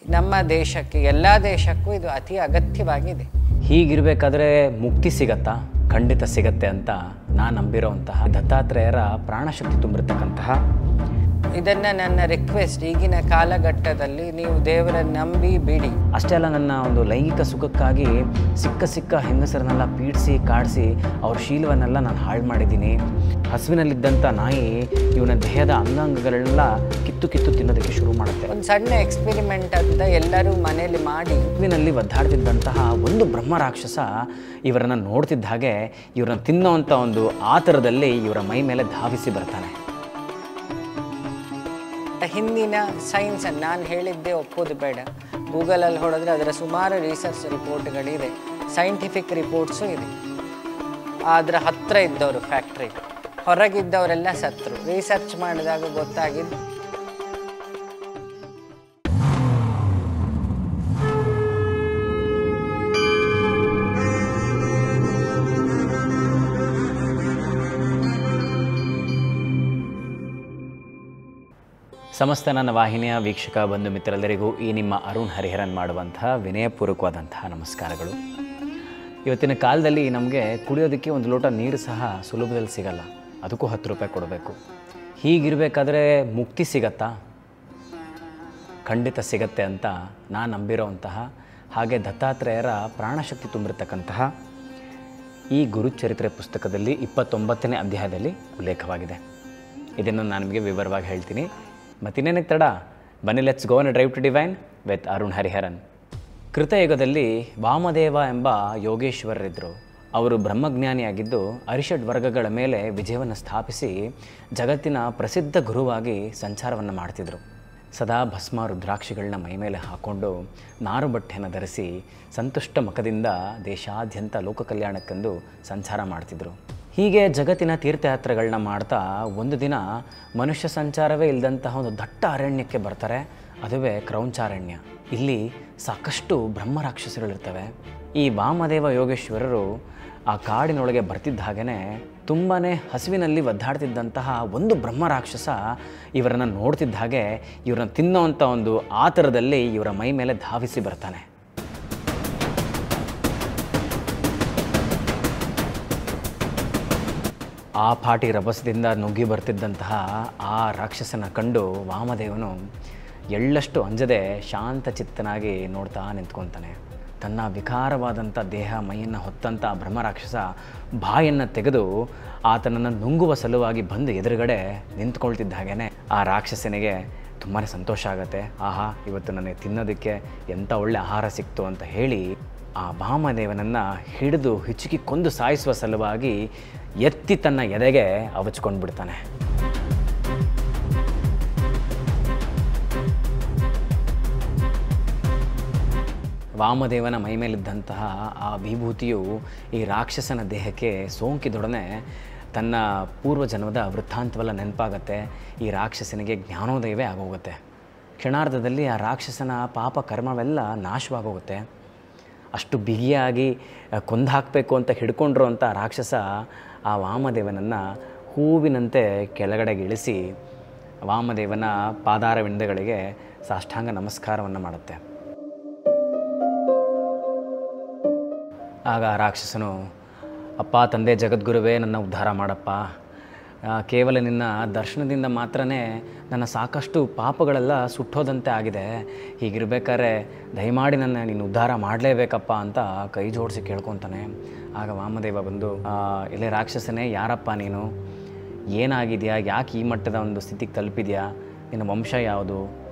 ನಮ್ಮ ದೇಶಕ್ಕೆ ಎಲ್ಲ ದೇಶಕ್ಕೂ ಇದು ಅತಿ ಅಗತ್ಯವಾಗಿದೆ. ಹೀಗಿರಬೇಕಾದ್ರೆ ಮುಕ್ತಿ ಸಿಗತ್ತಾ? ಖಂಡಿತ ಸಿಗತ್ತೆ ಅಂತ ನಾನು ನಂಬಿರೋವಂತಹ ದತ್ತಾತ್ರೇಯರ ಪ್ರಾಣಶಕ್ತಿ ತುಂಬಿರ್ತಕ್ಕಂತಹ ಇದನ್ನು ನನ್ನ ರಿಕ್ವೆಸ್ಟ್, ಈಗಿನ ಕಾಲಘಟ್ಟದಲ್ಲಿ ನೀವು ದೇವರನ್ನು ನಂಬಿ ಬಿಡಿ. ಅಷ್ಟೇ ಅಲ್ಲ, ನನ್ನ ಒಂದು ಲೈಂಗಿಕ ಸುಖಕ್ಕಾಗಿ ಸಿಕ್ಕ ಹೆಂಗಸರನ್ನೆಲ್ಲ ಪೀಡಿಸಿ ಕಾಡಿಸಿ ಅವ್ರ ಶೀಲವನ್ನೆಲ್ಲ ನಾನು ಹಾಳು ಮಾಡಿದ್ದೀನಿ. ಹಸುವಿನಲ್ಲಿದ್ದಂಥ ನಾಯಿ ಇವನ ದೇಹದ ಅಂಗಾಂಗಗಳೆಲ್ಲ ಕಿತ್ತು ತಿನ್ನೋದಕ್ಕೆ ಶುರು ಮಾಡುತ್ತೆ. ಒಂದು ಸಣ್ಣ ಎಕ್ಸ್ಪೆರಿಮೆಂಟ್ ಅಂತ ಎಲ್ಲರೂ ಮನೇಲಿ ಮಾಡಿ. ಹಸುವಿನಲ್ಲಿ ಒದ್ದಾಡ್ತಿದ್ದಂತಹ ಒಂದು ಬ್ರಹ್ಮ ರಾಕ್ಷಸ ಇವರನ್ನು ನೋಡ್ತಿದ್ದ ಹಾಗೆ ಇವ್ರನ್ನ ತಿನ್ನೋವಂಥ ಒಂದು ಆತರದಲ್ಲಿ ಇವರ ಮೈ ಮೇಲೆ ಧಾವಿಸಿ ಬರ್ತಾನೆ. ಹಿಂದಿನ ಸೈನ್ಸನ್ನು ನಾನು ಹೇಳಿದ್ದೆ ಒಪ್ಪೋದು ಬೇಡ. ಗೂಗಲಲ್ಲಿ ಹೊಡೆದ್ರೆ ಅದರ ಸುಮಾರು ರಿಸರ್ಚ್ ರಿಪೋರ್ಟ್ಗಳಿದೆ, ಸೈಂಟಿಫಿಕ್ ರಿಪೋರ್ಟ್ಸು ಇದೆ. ಅದರ ಹತ್ತಿರ ಇದ್ದವರು ಫ್ಯಾಕ್ಟ್ರಿ, ಹೊರಗಿದ್ದವರೆಲ್ಲ ಸತ್ತರು. ರಿಸರ್ಚ್ ಮಾಡಿದಾಗ ಗೊತ್ತಾಗಿದ್ದು ಸಮಸ್ತ ನನ್ನ ವಾಹಿನಿಯ ವೀಕ್ಷಕ ಬಂಧು ಮಿತ್ರರೆಲ್ಲರಿಗೂ ಈ ನಿಮ್ಮ ಅರುಣ್ ಹರಿಹರನ್ ಮಾಡುವಂತಹ ವಿನಯಪೂರ್ವಕವಾದಂತಹ ನಮಸ್ಕಾರಗಳು. ಇವತ್ತಿನ ಕಾಲದಲ್ಲಿ ನಮಗೆ ಕುಡಿಯೋದಕ್ಕೆ ಒಂದು ಲೋಟ ನೀರು ಸಹ ಸುಲಭದಲ್ಲಿ ಸಿಗಲ್ಲ, ಅದಕ್ಕೂ 10 ರೂಪಾಯಿ ಕೊಡಬೇಕು. ಹೀಗಿರಬೇಕಾದ್ರೆ ಮುಕ್ತಿ ಸಿಗತ್ತಾ? ಖಂಡಿತ ಸಿಗತ್ತೆ ಅಂತ ನಾನು ನಂಬಿರೋವಂತಹ, ಹಾಗೆ ದತ್ತಾತ್ರೇಯರ ಪ್ರಾಣಶಕ್ತಿ ತುಂಬಿರ್ತಕ್ಕಂತಹ ಈ ಗುರುಚರಿತ್ರೆ ಪುಸ್ತಕದಲ್ಲಿ 29ನೇ ಅಧ್ಯಾಯದಲ್ಲಿ ಉಲ್ಲೇಖವಾಗಿದೆ. ಇದನ್ನು ನಾನು ನಿಮಗೆ ವಿವರವಾಗಿ ಹೇಳ್ತೀನಿ. ಮತ್ತಿನ್ನೇನಕ್ಕೆ ತಡ, ಬನ್ನಿ let's go on a Drive to Divine with Arun Hariharan. ಕೃತಯುಗದಲ್ಲಿ ವಾಮದೇವ ಎಂಬ ಯೋಗೇಶ್ವರರಿದ್ದರು. ಅವರು ಬ್ರಹ್ಮಜ್ಞಾನಿಯಾಗಿದ್ದು ಅರಿಷಡ್ ವರ್ಗಗಳ ಮೇಲೆ ವಿಜಯವನ್ನು ಸ್ಥಾಪಿಸಿ ಜಗತ್ತಿನ ಪ್ರಸಿದ್ಧ ಗುರುವಾಗಿ ಸಂಚಾರವನ್ನು ಮಾಡ್ತಿದ್ರು. ಸದಾ ಭಸ್ಮ ರುದ್ರಾಕ್ಷಿಗಳನ್ನ ಮೈಮೇಲೆ ಹಾಕ್ಕೊಂಡು ನಾರು ಬಟ್ಟೆಯನ್ನು ಧರಿಸಿ ಸಂತುಷ್ಟ ಮುಖದಿಂದ ದೇಶಾದ್ಯಂತ ಲೋಕ ಕಲ್ಯಾಣಕ್ಕೆಂದು ಸಂಚಾರ ಮಾಡ್ತಿದ್ರು. ಹೀಗೆ ಜಗತ್ತಿನ ತೀರ್ಥಯಾತ್ರೆಗಳನ್ನ ಮಾಡ್ತಾ ಒಂದು ದಿನ ಮನುಷ್ಯ ಸಂಚಾರವೇ ಇಲ್ಲದಂತಹ ಒಂದು ದಟ್ಟ ಅರಣ್ಯಕ್ಕೆ ಬರ್ತಾರೆ. ಅದುವೇ ಕ್ರೌಂಚಾರಣ್ಯ. ಇಲ್ಲಿ ಸಾಕಷ್ಟು ಬ್ರಹ್ಮ ರಾಕ್ಷಸಗಳಿರ್ತವೆ. ಈ ವಾಮದೇವ ಯೋಗೇಶ್ವರರು ಆ ಕಾಡಿನೊಳಗೆ ಬರ್ತಿದ್ದ ಹಾಗೇ ತುಂಬಾ ಹಸುವಿನಲ್ಲಿ ಒದ್ದಾಡ್ತಿದ್ದಂತಹ ಒಂದು ಬ್ರಹ್ಮ ರಾಕ್ಷಸ ಇವರನ್ನು ನೋಡ್ತಿದ್ದ ಹಾಗೆ ಇವ್ರನ್ನ ತಿನ್ನೋವಂಥ ಒಂದು ಆತರದಲ್ಲಿ ಇವರ ಮೈ ಮೇಲೆ ಧಾವಿಸಿ ಬರ್ತಾನೆ. ಆ ಪಾಟಿ ರಭಸದಿಂದ ನುಗ್ಗಿ ಬರ್ತಿದ್ದಂತಹ ಆ ರಾಕ್ಷಸನ ಕಂಡು ವಾಮದೇವನು ಎಳ್ಳಷ್ಟು ಅಂಜದೆ ಶಾಂತ ಚಿತ್ತನಾಗಿ ನೋಡ್ತಾ ನಿಂತ್ಕೊತಾನೆ. ತನ್ನ ವಿಕಾರವಾದಂಥ ದೇಹ ಮೈಯನ್ನು ಹೊತ್ತಂಥ ಬ್ರಹ್ಮರಾಕ್ಷಸ ಬಾಯನ್ನು ತೆಗೆದು ಆತನನ್ನು ನುಂಗುವ ಸಲುವಾಗಿ ಬಂದು ಎದುರುಗಡೆ ನಿಂತ್ಕೊಳ್ತಿದ್ದ ಹಾಗೇ ಆ ರಾಕ್ಷಸನಿಗೆ ತುಂಬಾ ಸಂತೋಷ ಆಗುತ್ತೆ. ಆಹಾ, ಇವತ್ತು ನನಗೆ ತಿನ್ನೋದಕ್ಕೆ ಎಂಥ ಒಳ್ಳೆ ಆಹಾರ ಸಿಕ್ತು ಅಂತ ಹೇಳಿ ಆ ವಾಮದೇವನನ್ನು ಹಿಡಿದು ಹಿಚುಕಿ ಕೊಂದು ಸಾಯಿಸುವ ಸಲುವಾಗಿ ಎತ್ತಿ ತನ್ನ ಎದೆಗೆ ಅವಚ್ಕೊಂಡು ಬಿಡ್ತಾನೆ. ವಾಮದೇವನ ಮೈಮೇಲಿದ್ದಂತಹ ಆ ವಿಭೂತಿಯು ಈ ರಾಕ್ಷಸನ ದೇಹಕ್ಕೆ ಸೋಂಕಿದೊಡನೆ ತನ್ನ ಪೂರ್ವಜನ್ಮದ ವೃತ್ತಾಂತವೆಲ್ಲ ನೆನಪಾಗತ್ತೆ. ಈ ರಾಕ್ಷಸನಿಗೆ ಜ್ಞಾನೋದಯವೇ ಆಗೋಗುತ್ತೆ. ಕ್ಷಣಾರ್ಧದಲ್ಲಿ ಆ ರಾಕ್ಷಸನ ಪಾಪ ಕರ್ಮವೆಲ್ಲ ನಾಶವಾಗೋಗುತ್ತೆ. ಅಷ್ಟು ಬಿಗಿಯಾಗಿ ಕೊಂದು ಹಾಕಬೇಕು ಅಂತ ಹಿಡ್ಕೊಂಡ್ರು ಅಂತ ರಾಕ್ಷಸ ಆ ವಾಮದೇವನನ್ನು ಹೂವಿನಂತೆ ಕೆಳಗಡೆಗೆ ಇಳಿಸಿ ವಾಮದೇವನ ಪಾದಾರವಿಂದಗಳಿಗೆ ಸಾಷ್ಟಾಂಗ ನಮಸ್ಕಾರವನ್ನು ಮಾಡುತ್ತೆ. ಆಗ ರಾಕ್ಷಸನು, ಅಪ್ಪ ತಂದೆ ಜಗದ್ಗುರುವೇ, ನನ್ನ ಉದ್ಧಾರ ಮಾಡಪ್ಪ, ಕೇವಲ ನಿನ್ನ ದರ್ಶನದಿಂದ ಮಾತ್ರ ನನ್ನ ಸಾಕಷ್ಟು ಪಾಪಗಳೆಲ್ಲ ಸುಟ್ಟೋದಂತೆ ಆಗಿದೆ. ಹೀಗಿರಬೇಕಾದ್ರೆ ದಯಮಾಡಿ ನೀನು ಉದ್ಧಾರ ಮಾಡಲೇಬೇಕಪ್ಪ ಅಂತ ಕೈ ಜೋಡಿಸಿ ಕೇಳ್ಕೊತಾನೆ. ಆಗ ವಾಮದೇವ ಬಂದು, ಎಲೆ ರಾಕ್ಷಸನೇ, ಯಾರಪ್ಪ ನೀನು, ಏನಾಗಿದೆಯಾ, ಯಾಕೆ ಈ ಮಟ್ಟದ ಒಂದು ಸ್ಥಿತಿಗೆ ತಲುಪಿದೆಯಾ, ನಿನ್ನ ವಂಶ ಯಾವುದು,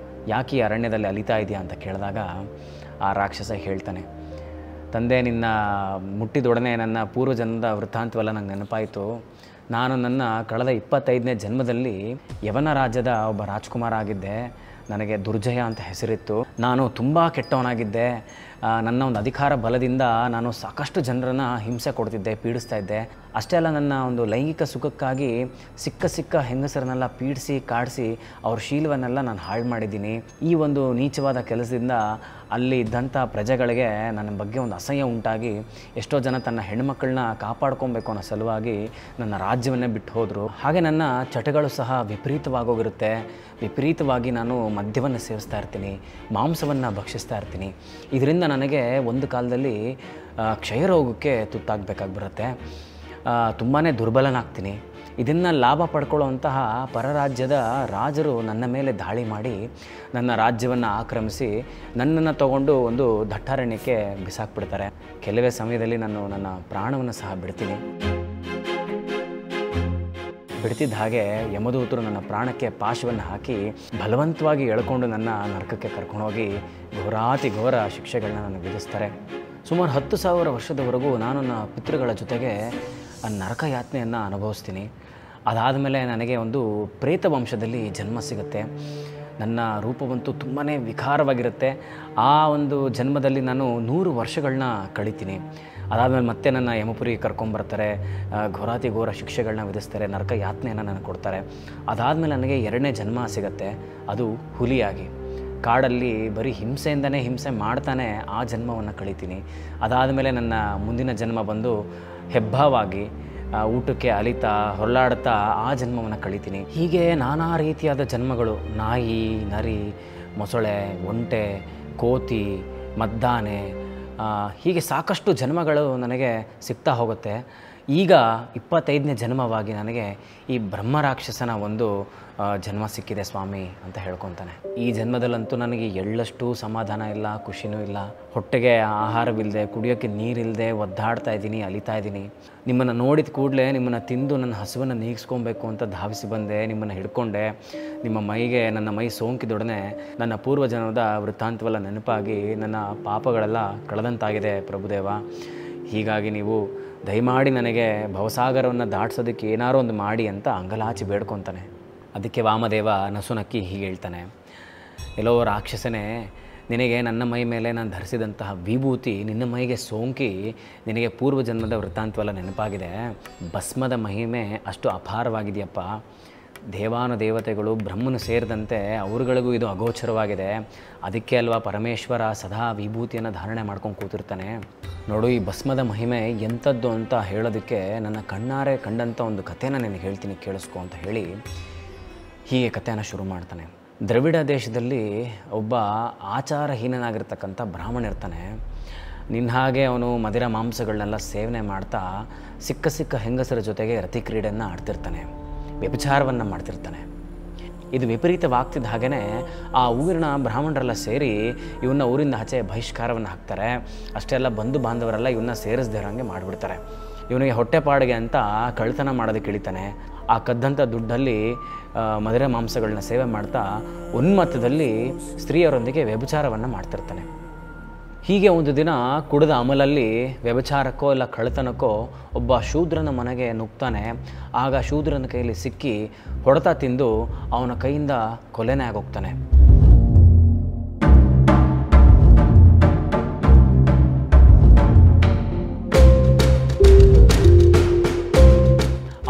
ಯಾಕೆ ಈ ಅರಣ್ಯದಲ್ಲಿ ಅಲಿತಾ ಇದೆಯಾ ಅಂತ ಕೇಳಿದಾಗ ಆ ರಾಕ್ಷಸ ಹೇಳ್ತಾನೆ, ತಂದೆ ನಿನ್ನ ಮುಟ್ಟಿದೊಡನೆ ನನ್ನ ಪೂರ್ವಜನ್ಮದ ವೃತ್ತಾಂತವೆಲ್ಲ ನಂಗೆ ನೆನಪಾಯಿತು. ನಾನು ನನ್ನ ಕಳೆದ 25ನೇ ಜನ್ಮದಲ್ಲಿ ಯವನ ರಾಜ್ಯದ ಒಬ್ಬ ರಾಜ್ಕುಮಾರ ಆಗಿದ್ದೆ. ನನಗೆ ದುರ್ಜಯ ಅಂತ ಹೆಸರಿತ್ತು. ನಾನು ತುಂಬ ಕೆಟ್ಟವನಾಗಿದ್ದೆ. ನನ್ನ ಒಂದು ಅಧಿಕಾರ ಬಲದಿಂದ ನಾನು ಸಾಕಷ್ಟು ಜನರನ್ನು ಹಿಂಸೆ ಕೊಡ್ತಿದ್ದೆ, ಪೀಡಿಸ್ತಾ ಇದ್ದೆ. ಅಷ್ಟೇ ಅಲ್ಲ, ನನ್ನ ಒಂದು ಲೈಂಗಿಕ ಸುಖಕ್ಕಾಗಿ ಸಿಕ್ಕ ಹೆಂಗಸರನ್ನೆಲ್ಲ ಪೀಡಿಸಿ ಕಾಡಿಸಿ ಅವ್ರ ಶೀಲವನ್ನೆಲ್ಲ ನಾನು ಹಾಳು ಮಾಡಿದ್ದೀನಿ. ಈ ಒಂದು ನೀಚವಾದ ಕೆಲಸದಿಂದ ಅಲ್ಲಿ ಇದ್ದಂಥ ಪ್ರಜೆಗಳಿಗೆ ನನ್ನ ಬಗ್ಗೆ ಒಂದು ಅಸಹ್ಯ ಉಂಟಾಗಿ ಎಷ್ಟೋ ಜನ ತನ್ನ ಹೆಣ್ಮಕ್ಕಳನ್ನ ಕಾಪಾಡ್ಕೊಬೇಕು ಅನ್ನೋ ಸಲುವಾಗಿ ನನ್ನ ರಾಜ್ಯವನ್ನೇ ಬಿಟ್ಟು ಹೋದರು. ಹಾಗೆ ನನ್ನ ಚಟಗಳು ಸಹ ವಿಪರೀತವಾಗೋಗಿರುತ್ತೆ. ವಿಪರೀತವಾಗಿ ನಾನು ಮದ್ಯವನ್ನು ಸೇವಿಸ್ತಾ ಇರ್ತೀನಿ, ಮಾಂಸವನ್ನು ಭಕ್ಷಿಸ್ತಾ ಇರ್ತೀನಿ. ಇದರಿಂದ ನನಗೆ ಒಂದು ಕಾಲದಲ್ಲಿ ಕ್ಷಯರೋಗಕ್ಕೆ ತುತ್ತಾಗಬೇಕಾಗಿ ಬರುತ್ತೆ. ತುಂಬಾ ದುರ್ಬಲನಾಗ್ತೀನಿ. ಇದನ್ನು ಲಾಭ ಪಡ್ಕೊಳ್ಳುವಂತಹ ಪರರಾಜ್ಯದ ರಾಜರು ನನ್ನ ಮೇಲೆ ದಾಳಿ ಮಾಡಿ ನನ್ನ ರಾಜ್ಯವನ್ನು ಆಕ್ರಮಿಸಿ ನನ್ನನ್ನು ತಗೊಂಡು ಒಂದು ದಟ್ಟಾರಣ್ಯಕ್ಕೆ ಬಿಸಾಕ್ಬಿಡ್ತಾರೆ. ಕೆಲವೇ ಸಮಯದಲ್ಲಿ ನಾನು ನನ್ನ ಪ್ರಾಣವನ್ನು ಸಹ ಬಿಡ್ತೀನಿ. ಬಿಡ್ತಿದ್ದ ಹಾಗೆ ಯಮದೂತರು ನನ್ನ ಪ್ರಾಣಕ್ಕೆ ಪಾಶವನ್ನು ಹಾಕಿ ಬಲವಂತವಾಗಿ ಎಳ್ಕೊಂಡು ನನ್ನ ನರಕಕ್ಕೆ ಕರ್ಕೊಂಡೋಗಿ ಘೋರ ಶಿಕ್ಷೆಗಳನ್ನ ನನಗೆ ವಿಧಿಸ್ತಾರೆ. ಸುಮಾರು 10,000 ವರ್ಷದವರೆಗೂ ನಾನು ನನ್ನ ಪಿತೃಗಳ ಜೊತೆಗೆ ನರಕ ಯಾತನೆಯನ್ನು ಅನುಭವಿಸ್ತೀನಿ. ಅದಾದ ಮೇಲೆ ನನಗೆ ಒಂದು ಪ್ರೇತ ವಂಶದಲ್ಲಿ ಜನ್ಮ ಸಿಗುತ್ತೆ. ನನ್ನ ರೂಪವಂತೂ ತುಂಬಾ ವಿಕಾರವಾಗಿರುತ್ತೆ. ಆ ಒಂದು ಜನ್ಮದಲ್ಲಿ ನಾನು 100 ವರ್ಷಗಳನ್ನ ಕಳಿತೀನಿ. ಅದಾದಮೇಲೆ ಮತ್ತೆ ನನ್ನ ಯಮಪುರಿಗೆ ಕರ್ಕೊಂಬರ್ತಾರೆ, ಘೋರ ಶಿಕ್ಷೆಗಳನ್ನ ವಿಧಿಸ್ತಾರೆ, ನರಕ ಯಾತನೆಯನ್ನು ನನಗೆ ಕೊಡ್ತಾರೆ. ಅದಾದಮೇಲೆ ನನಗೆ 2ನೇ ಜನ್ಮ ಸಿಗುತ್ತೆ, ಅದು ಹುಲಿಯಾಗಿ. ಕಾಡಲ್ಲಿ ಬರೀ ಹಿಂಸೆಯಿಂದನೇ ಹಿಂಸೆ ಮಾಡ್ತಾನೆ ಆ ಜನ್ಮವನ್ನು ಕಳಿತೀನಿ. ಅದಾದಮೇಲೆ ನನ್ನ ಮುಂದಿನ ಜನ್ಮ ಬಂದು ಹೆಬ್ಬಾವಾಗಿ ಊಟಕ್ಕೆ ಅಲಿತಾ ಹೊರಲಾಡ್ತಾ ಆ ಜನ್ಮವನ್ನು ಕಳಿತೀನಿ. ಹೀಗೆ ನಾನಾ ರೀತಿಯಾದ ಜನ್ಮಗಳು, ನಾಯಿ, ನರಿ, ಮೊಸಳೆ, ಒಂಟೆ, ಕೋತಿ, ಮದ್ದಾನೆ, ಹೀಗೆ ಸಾಕಷ್ಟು ಜನ್ಮಗಳು ನನಗೆ ಸಿಗ್ತಾ ಹೋಗುತ್ತೆ. ಈಗ 25ನೇ ಜನ್ಮವಾಗಿ ನನಗೆ ಈ ಬ್ರಹ್ಮರಾಕ್ಷಸನ ಒಂದು ಜನ್ಮ ಸಿಕ್ಕಿದೆ ಸ್ವಾಮಿ ಅಂತ ಹೇಳ್ಕೊತಾನೆ. ಈ ಜನ್ಮದಲ್ಲಂತೂ ನನಗೆ ಎಳ್ಳಷ್ಟು ಸಮಾಧಾನ ಇಲ್ಲ, ಖುಷಿನೂ ಇಲ್ಲ. ಹೊಟ್ಟೆಗೆ ಆಹಾರವಿಲ್ಲದೆ, ಕುಡಿಯೋಕ್ಕೆ ನೀರಿಲ್ಲದೆ ಒದ್ದಾಡ್ತಾ ಇದ್ದೀನಿ, ಅಲಿತಾ ಇದ್ದೀನಿ. ನಿಮ್ಮನ್ನು ನೋಡಿದ ಕೂಡಲೇ ನಿಮ್ಮನ್ನು ತಿಂದು ನನ್ನ ಹಸುವನ್ನು ನೀಗಿಸ್ಕೊಬೇಕು ಅಂತ ಧಾವಿಸಿ ಬಂದೆ. ನಿಮ್ಮನ್ನು ಹಿಡ್ಕೊಂಡೆ. ನಿಮ್ಮ ಮೈಗೆ ನನ್ನ ಮೈ ಸೋಂಕಿದೊಡನೆ ನನ್ನ ಪೂರ್ವಜನ್ಮದ ವೃತ್ತಾಂತವೆಲ್ಲ ನೆನಪಾಗಿ ನನ್ನ ಪಾಪಗಳೆಲ್ಲ ಕಳೆದಂತಾಗಿದೆ ಪ್ರಭುದೇವ. ಹೀಗಾಗಿ ನೀವು ದಯಮಾಡಿ ನನಗೆ ಭವಸಾಗರವನ್ನು ದಾಟಿಸೋದಕ್ಕೆ ಏನಾರೋ ಒಂದು ಮಾಡಿ ಅಂತ ಅಂಗಲಾಚಿ ಬೇಡ್ಕೊತಾನೆ. ಅದಕ್ಕೆ ವಾಮದೇವ ನಸುನಕ್ಕಿ ಹೀಗೆ ಹೇಳ್ತಾನೆ, ಎಲ್ಲೋ ರಾಕ್ಷಸನೇ, ನಿನಗೆ ನನ್ನ ಮೈ ಮೇಲೆ ನಾನು ಧರಿಸಿದಂತಹ ವಿಭೂತಿ ನಿನ್ನ ಮೈಗೆ ಸೋಂಕಿ ನಿನಗೆ ಪೂರ್ವಜನ್ಮದ ವೃತ್ತಾಂತವೆಲ್ಲ ನೆನಪಾಗಿದೆ. ಭಸ್ಮದ ಮಹಿಮೆ ಅಷ್ಟು ಅಪಾರವಾಗಿದೆಯಪ್ಪ. ದೇವಾನುದೇವತೆಗಳು ಬ್ರಹ್ಮನು ಸೇರಿದಂತೆ ಅವರುಗಳಿಗೂ ಇದು ಅಗೋಚರವಾಗಿದೆ. ಅದಕ್ಕೆ ಅಲ್ವಾ ಪರಮೇಶ್ವರ ಸದಾ ವಿಭೂತಿಯನ್ನು ಧಾರಣೆ ಮಾಡ್ಕೊಂಡು ಕೂತಿರ್ತಾನೆ. ನೋಡು, ಈ ಭಸ್ಮದ ಮಹಿಮೆ ಎಂಥದ್ದು ಅಂತ ಹೇಳೋದಕ್ಕೆ ನನ್ನ ಕಣ್ಣಾರೆ ಕಂಡಂಥ ಒಂದು ಕಥೆನ ನಿನಗೆ ಹೇಳ್ತೀನಿ, ಕೇಳಿಸ್ಕೊ ಅಂತ ಹೇಳಿ ಹೀಗೆ ಕಥೆಯನ್ನು ಶುರು ಮಾಡ್ತಾನೆ. ದ್ರವಿಡ ದೇಶದಲ್ಲಿ ಒಬ್ಬ ಆಚಾರಹೀನನಾಗಿರ್ತಕ್ಕಂಥ ಬ್ರಾಹ್ಮಣ ಇರ್ತಾನೆ. ನಿನ್ನ ಹಾಗೆ ಅವನು ಮದಿರ ಮಾಂಸಗಳನ್ನೆಲ್ಲ ಸೇವನೆ ಮಾಡ್ತಾ ಸಿಕ್ಕ ಹೆಂಗಸರ ಜೊತೆಗೆ ರತಿ ಕ್ರೀಡೆಯನ್ನು ಆಡ್ತಿರ್ತಾನೆ, ವ್ಯಭಿಚಾರವನ್ನು ಮಾಡ್ತಿರ್ತಾನೆ. ಇದು ವಿಪರೀತವಾಗ್ತಿದ್ದ ಹಾಗೆಯೇ ಆ ಊರಿನ ಬ್ರಾಹ್ಮಣರೆಲ್ಲ ಸೇರಿ ಇವನ್ನ ಊರಿಂದ ಆಚೆ ಬಹಿಷ್ಕಾರವನ್ನು ಹಾಕ್ತಾರೆ. ಅಷ್ಟೇ ಅಲ್ಲ, ಬಂಧು ಬಾಂಧವರೆಲ್ಲ ಇವನ್ನ ಸೇರಿಸದೇ ಇರೋಂಗೆ ಮಾಡಿಬಿಡ್ತಾರೆ. ಇವನಿಗೆ ಹೊಟ್ಟೆಪಾಡಿಗೆ ಅಂತ ಕಳ್ತನ ಮಾಡೋದಕ್ಕೆ ಇಳಿತಾನೆ. ಆ ಕದ್ದಂಥ ದುಡ್ಡಲ್ಲಿ ಮದಿರ ಮಾಂಸಗಳನ್ನ ಸೇವೆ ಮಾಡ್ತಾ ಉನ್ಮತ್ತದಲ್ಲಿ ಸ್ತ್ರೀಯರೊಂದಿಗೆ ವ್ಯಭಿಚಾರವನ್ನು ಮಾಡ್ತಿರ್ತಾನೆ. ಹೀಗೆ ಒಂದು ದಿನ ಕುಡಿದ ಅಮಲಲ್ಲಿ ವ್ಯಭಿಚಾರಕ್ಕೋ ಇಲ್ಲ ಕಳ್ಳತನಕ್ಕೋ ಒಬ್ಬ ಶೂದ್ರನ ಮನೆಗೆ ನುಗ್ತಾನೆ. ಆಗ ಶೂದ್ರನ ಕೈಯಲ್ಲಿ ಸಿಕ್ಕಿ ಹೊಡೆತ ತಿಂದು ಅವನ ಕೈಯಿಂದ ಕೊಲೆನೇ ಆಗೋಗ್ತಾನೆ.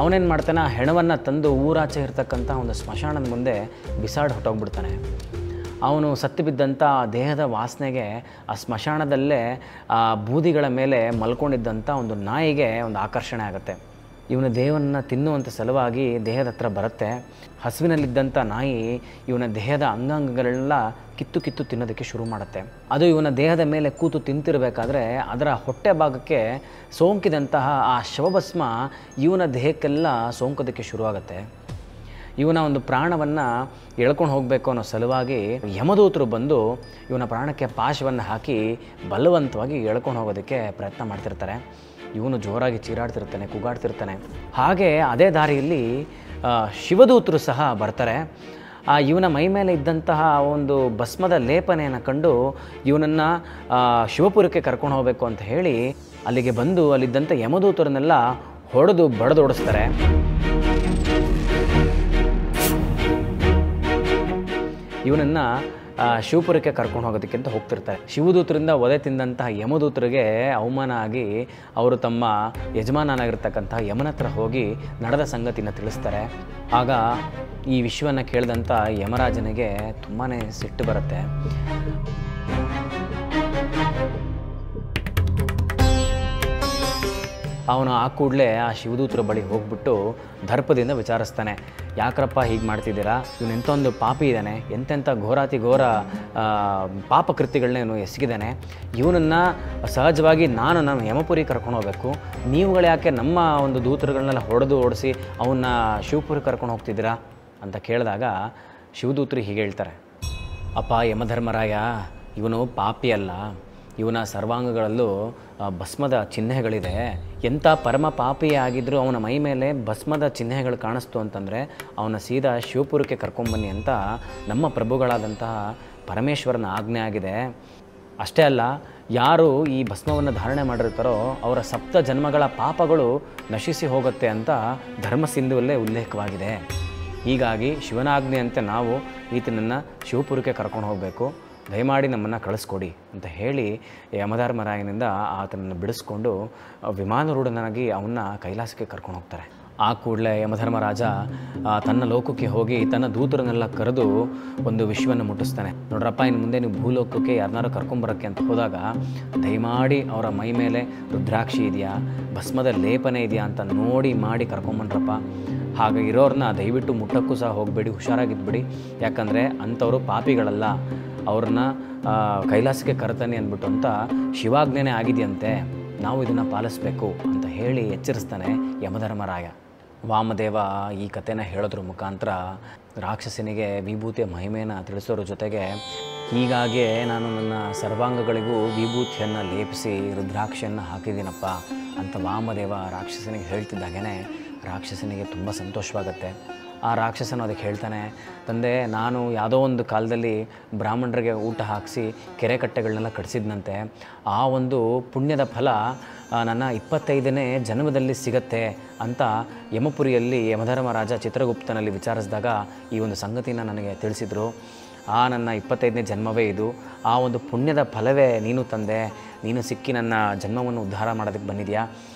ಅವನೇನು ಮಾಡ್ತಾನೆ, ಆ ಹೆಣವನ್ನು ತಂದು ಊರಾಚೆ ಇರ್ತಕ್ಕಂಥ ಒಂದು ಸ್ಮಶಾನದ ಮುಂದೆ ಬಿಸಾಡಿ ಹೊಟ್ಟೋಗ್ಬಿಡ್ತಾನೆ. ಅವನು ಸತ್ತು ಬಿದ್ದಂಥ ದೇಹದ ವಾಸನೆಗೆ ಆ ಸ್ಮಶಾನದಲ್ಲೇ ಆ ಬೂದಿಗಳ ಮೇಲೆ ಮಲ್ಕೊಂಡಿದ್ದಂಥ ಒಂದು ನಾಯಿಗೆ ಒಂದು ಆಕರ್ಷಣೆ ಆಗುತ್ತೆ. ಇವನ ದೇಹವನ್ನು ತಿನ್ನುವಂಥ ಸಲುವಾಗಿ ದೇಹದ ಹತ್ರ ಬರುತ್ತೆ. ಹಸುವಿನಲ್ಲಿದ್ದಂಥ ನಾಯಿ ಇವನ ದೇಹದ ಅಂಗಾಂಗಗಳೆಲ್ಲ ಕಿತ್ತು ತಿನ್ನೋದಕ್ಕೆ ಶುರು ಮಾಡುತ್ತೆ. ಅದು ಇವನ ದೇಹದ ಮೇಲೆ ಕೂತು ತಿಂತಿರಬೇಕಾದ್ರೆ ಅದರ ಹೊಟ್ಟೆ ಭಾಗಕ್ಕೆ ಸೋಂಕಿದಂತಹ ಆ ಶವಭಸ್ಮ ಇವನ ದೇಹಕ್ಕೆಲ್ಲ ಸೋಂಕೋದಕ್ಕೆ ಶುರುವಾಗುತ್ತೆ. ಇವನ ಒಂದು ಪ್ರಾಣವನ್ನು ಎಳ್ಕೊಂಡು ಹೋಗಬೇಕು ಅನ್ನೋ ಸಲುವಾಗಿ ಯಮದೂತರು ಬಂದು ಇವನ ಪ್ರಾಣಕ್ಕೆ ಪಾಶವನ್ನು ಹಾಕಿ ಬಲವಂತವಾಗಿ ಎಳ್ಕೊಂಡು ಹೋಗೋದಕ್ಕೆ ಪ್ರಯತ್ನ ಮಾಡ್ತಿರ್ತಾರೆ. ಇವನು ಜೋರಾಗಿ ಚೀರಾಡ್ತಿರ್ತಾನೆ, ಕೂಗಾಡ್ತಿರ್ತಾನೆ. ಹಾಗೆ ಅದೇ ದಾರಿಯಲ್ಲಿ ಶಿವದೂತರು ಸಹ ಬರ್ತಾರೆ. ಇವನ ಮೈ ಮೇಲೆ ಇದ್ದಂತಹ ಒಂದು ಭಸ್ಮದ ಲೇಪನೆಯನ್ನು ಕಂಡು ಇವನನ್ನು ಶಿವಪುರಕ್ಕೆ ಕರ್ಕೊಂಡು ಹೋಗಬೇಕು ಅಂತ ಹೇಳಿ ಅಲ್ಲಿಗೆ ಬಂದು ಅಲ್ಲಿದ್ದಂಥ ಯಮದೂತರನ್ನೆಲ್ಲ ಹೊಡೆದು ಬಡಿದೋಡಿಸ್ತಾರೆ. ಇವನನ್ನು ಶಿವಪುರಕ್ಕೆ ಕರ್ಕೊಂಡು ಹೋಗೋದಕ್ಕೆ ಅಂತ ಹೋಗ್ತಿರ್ತಾರೆ. ಶಿವದೂತರಿಂದ ಒದೆ ತಿಂದಂತಹ ಯಮದೂತರಿಗೆ ಅವಮಾನ ಆಗಿ ಅವರು ತಮ್ಮ ಯಜಮಾನನಾಗಿರ್ತಕ್ಕಂಥ ಯಮನ ಹತ್ರ ಹೋಗಿ ನಡೆದ ಸಂಗತಿನ ತಿಳಿಸ್ತಾರೆ. ಆಗ ಈ ವಿಷಯವನ್ನು ಕೇಳಿದಂಥ ಯಮರಾಜನಿಗೆ ತುಂಬಾ ಸಿಟ್ಟು ಬರುತ್ತೆ. ಅವನು ಆ ಕೂಡಲೇ ಆ ಶಿವದೂತರ ಬಳಿ ಹೋಗ್ಬಿಟ್ಟು ದರ್ಪದಿಂದ ವಿಚಾರಿಸ್ತಾನೆ, ಯಾಕ್ರಪ್ಪ ಹೀಗೆ ಮಾಡ್ತಿದ್ದೀರಾ, ಇವನು ಎಂಥೊಂದು ಪಾಪಿ ಇದ್ದಾನೆ, ಎಂತೆಂಥ ಘೋರ ಪಾಪಕೃತ್ಯಗಳನ್ನೇನು ಎಸಗಿದ್ದಾನೆ, ಇವನನ್ನು ಸಹಜವಾಗಿ ನಾನು ಯಮಪುರಿ ಕರ್ಕೊಂಡು ಹೋಗಬೇಕು, ನೀವುಗಳು ಯಾಕೆ ನಮ್ಮ ಒಂದು ದೂತರುಗಳನ್ನೆಲ್ಲ ಓಡಿಸಿ ಅವನ್ನ ಶಿವಪುರಿ ಕರ್ಕೊಂಡು ಹೋಗ್ತಿದ್ದೀರಾ ಅಂತ ಕೇಳಿದಾಗ ಶಿವದೂತರು ಹೀಗೆ ಹೇಳ್ತಾರೆ, ಅಪ್ಪ ಯಮಧರ್ಮರಾಯ, ಇವನು ಪಾಪಿ ಅಲ್ಲ, ಇವನ ಸರ್ವಾಂಗಗಳಲ್ಲೂ ಭಸ್ಮದ ಚಿಹ್ನೆಗಳಿದೆ. ಎಂಥ ಪರಮ ಪಾಪಿ ಆಗಿದ್ದರೂ ಅವನ ಮೈ ಮೇಲೆ ಭಸ್ಮದ ಚಿಹ್ನೆಗಳು ಕಾಣಿಸ್ತು ಅಂತಂದರೆ ಅವನ ಸೀದಾ ಶಿವಪುರಕ್ಕೆ ಕರ್ಕೊಂಬನ್ನಿ ಅಂತ ನಮ್ಮ ಪ್ರಭುಗಳಾದಂತಹ ಪರಮೇಶ್ವರನ ಆಜ್ಞೆ ಆಗಿದೆ. ಅಷ್ಟೇ ಅಲ್ಲ, ಯಾರು ಈ ಭಸ್ಮವನ್ನು ಧಾರಣೆ ಮಾಡಿರ್ತಾರೋ ಅವರ ಸಪ್ತ ಜನ್ಮಗಳ ಪಾಪಗಳು ನಶಿಸಿ ಹೋಗುತ್ತೆ ಅಂತ ಧರ್ಮಸಿಂಧುವಲ್ಲೇ ಉಲ್ಲೇಖವಾಗಿದೆ. ಹೀಗಾಗಿ ಶಿವನಾಜ್ಞೆಯಂತೆ ನಾವು ಈತನನ್ನು ಶಿವಪುರಕ್ಕೆ ಕರ್ಕೊಂಡು ಹೋಗಬೇಕು, ದಯಮಾಡಿ ನಮ್ಮನ್ನು ಕಳಿಸ್ಕೊಡಿ ಅಂತ ಹೇಳಿ ಯಮಧರ್ಮರಾಯನಿಂದ ಆತನನ್ನು ಬಿಡಿಸ್ಕೊಂಡು ವಿಮಾನರೂಢನಾಗಿ ಅವನ್ನ ಕೈಲಾಸಕ್ಕೆ ಕರ್ಕೊಂಡು ಹೋಗ್ತಾರೆ. ಆ ಕೂಡಲೇ ಯಮಧರ್ಮರಾಜ ತನ್ನ ಲೋಕಕ್ಕೆ ಹೋಗಿ ತನ್ನ ದೂತರನ್ನೆಲ್ಲ ಕರೆದು ಒಂದು ವಿಷಯವನ್ನು ಮುಟ್ಟಿಸ್ತಾನೆ. ನೋಡ್ರಪ್ಪ, ಇನ್ನು ಮುಂದೆ ನೀವು ಭೂಲೋಕಕ್ಕೆ ಯಾರನ್ನಾರು ಕರ್ಕೊಂಬರೋಕ್ಕೆ ಅಂತ ಹೋದಾಗ ದಯಮಾಡಿ ಅವರ ಮೈ ಮೇಲೆ ರುದ್ರಾಕ್ಷಿ ಇದೆಯಾ, ಭಸ್ಮದ ಲೇಪನೆ ಇದೆಯಾ ಅಂತ ನೋಡಿ ಮಾಡಿ ಕರ್ಕೊಂಬನ್ರಪ್ಪ. ಹಾಗೆ ಇರೋರನ್ನ ದಯವಿಟ್ಟು ಮುಟ್ಟಕ್ಕೂ ಸಹ ಹೋಗಬೇಡಿ, ಹುಷಾರಾಗಿದ್ಬಿಡಿ, ಯಾಕಂದರೆ ಅಂಥವರು ಪಾಪಿಗಳಲ್ಲ, ಅವ್ರನ್ನ ಕೈಲಾಸಕ್ಕೆ ಕರ್ತಾನೆ ಅಂದ್ಬಿಟ್ಟು ಅಂತ ಶಿವಾಜ್ಞೆನೇ ಆಗಿದೆಯಂತೆ, ನಾವು ಇದನ್ನು ಪಾಲಿಸಬೇಕು ಅಂತ ಹೇಳಿ ಎಚ್ಚರಿಸ್ತಾನೆ ಯಮಧರ್ಮರಾಯ. ವಾಮದೇವ ಈ ಕಥೆನ ಹೇಳೋದ್ರ ಮುಖಾಂತರ ರಾಕ್ಷಸನಿಗೆ ವಿಭೂತಿಯ ಮಹಿಮೆಯನ್ನು ತಿಳಿಸೋದ್ರ ಜೊತೆಗೆ, ಹೀಗಾಗಿ ನಾನು ನನ್ನ ಸರ್ವಾಂಗಗಳಿಗೂ ವಿಭೂತಿಯನ್ನು ಲೇಪಿಸಿ ರುದ್ರಾಕ್ಷಿಯನ್ನು ಹಾಕಿದ್ದೀನಪ್ಪ ಅಂತ ವಾಮದೇವ ರಾಕ್ಷಸನಿಗೆ ಹೇಳ್ತಿದ್ದಾಗೇ ರಾಕ್ಷಸನಿಗೆ ತುಂಬ ಸಂತೋಷವಾಗುತ್ತೆ. ಆ ರಾಕ್ಷಸನು ಅದಕ್ಕೆ ಹೇಳ್ತಾನೆ, ತಂದೆ, ನಾನು ಯಾವುದೋ ಒಂದು ಕಾಲದಲ್ಲಿ ಬ್ರಾಹ್ಮಣರಿಗೆ ಊಟ ಹಾಕಿಸಿ ಕೆರೆ ಕಟ್ಟೆಗಳನ್ನೆಲ್ಲ ಕಟ್ಟಿಸಿದ್ನಂತೆ, ಆ ಒಂದು ಪುಣ್ಯದ ಫಲ ನನ್ನ 25ನೇ ಜನ್ಮದಲ್ಲಿ ಸಿಗತ್ತೆ ಅಂತ ಯಮಪುರಿಯಲ್ಲಿ ಯಮಧರ್ಮರಾಜ ಚಿತ್ರಗುಪ್ತನಲ್ಲಿ ವಿಚಾರಿಸಿದಾಗ ಈ ಒಂದು ಸಂಗತಿನ ನನಗೆ ತಿಳಿಸಿದರು. ಆ ನನ್ನ 25ನೇ ಜನ್ಮವೇ ಇದು, ಆ ಒಂದು ಪುಣ್ಯದ ಫಲವೇ ನೀನು ತಂದೆ, ನೀನು ಸಿಕ್ಕಿ ನನ್ನ ಜನ್ಮವನ್ನು ಉದ್ಧಾರ ಮಾಡೋದಕ್ಕೆ ಬಂದಿದೆಯಾ,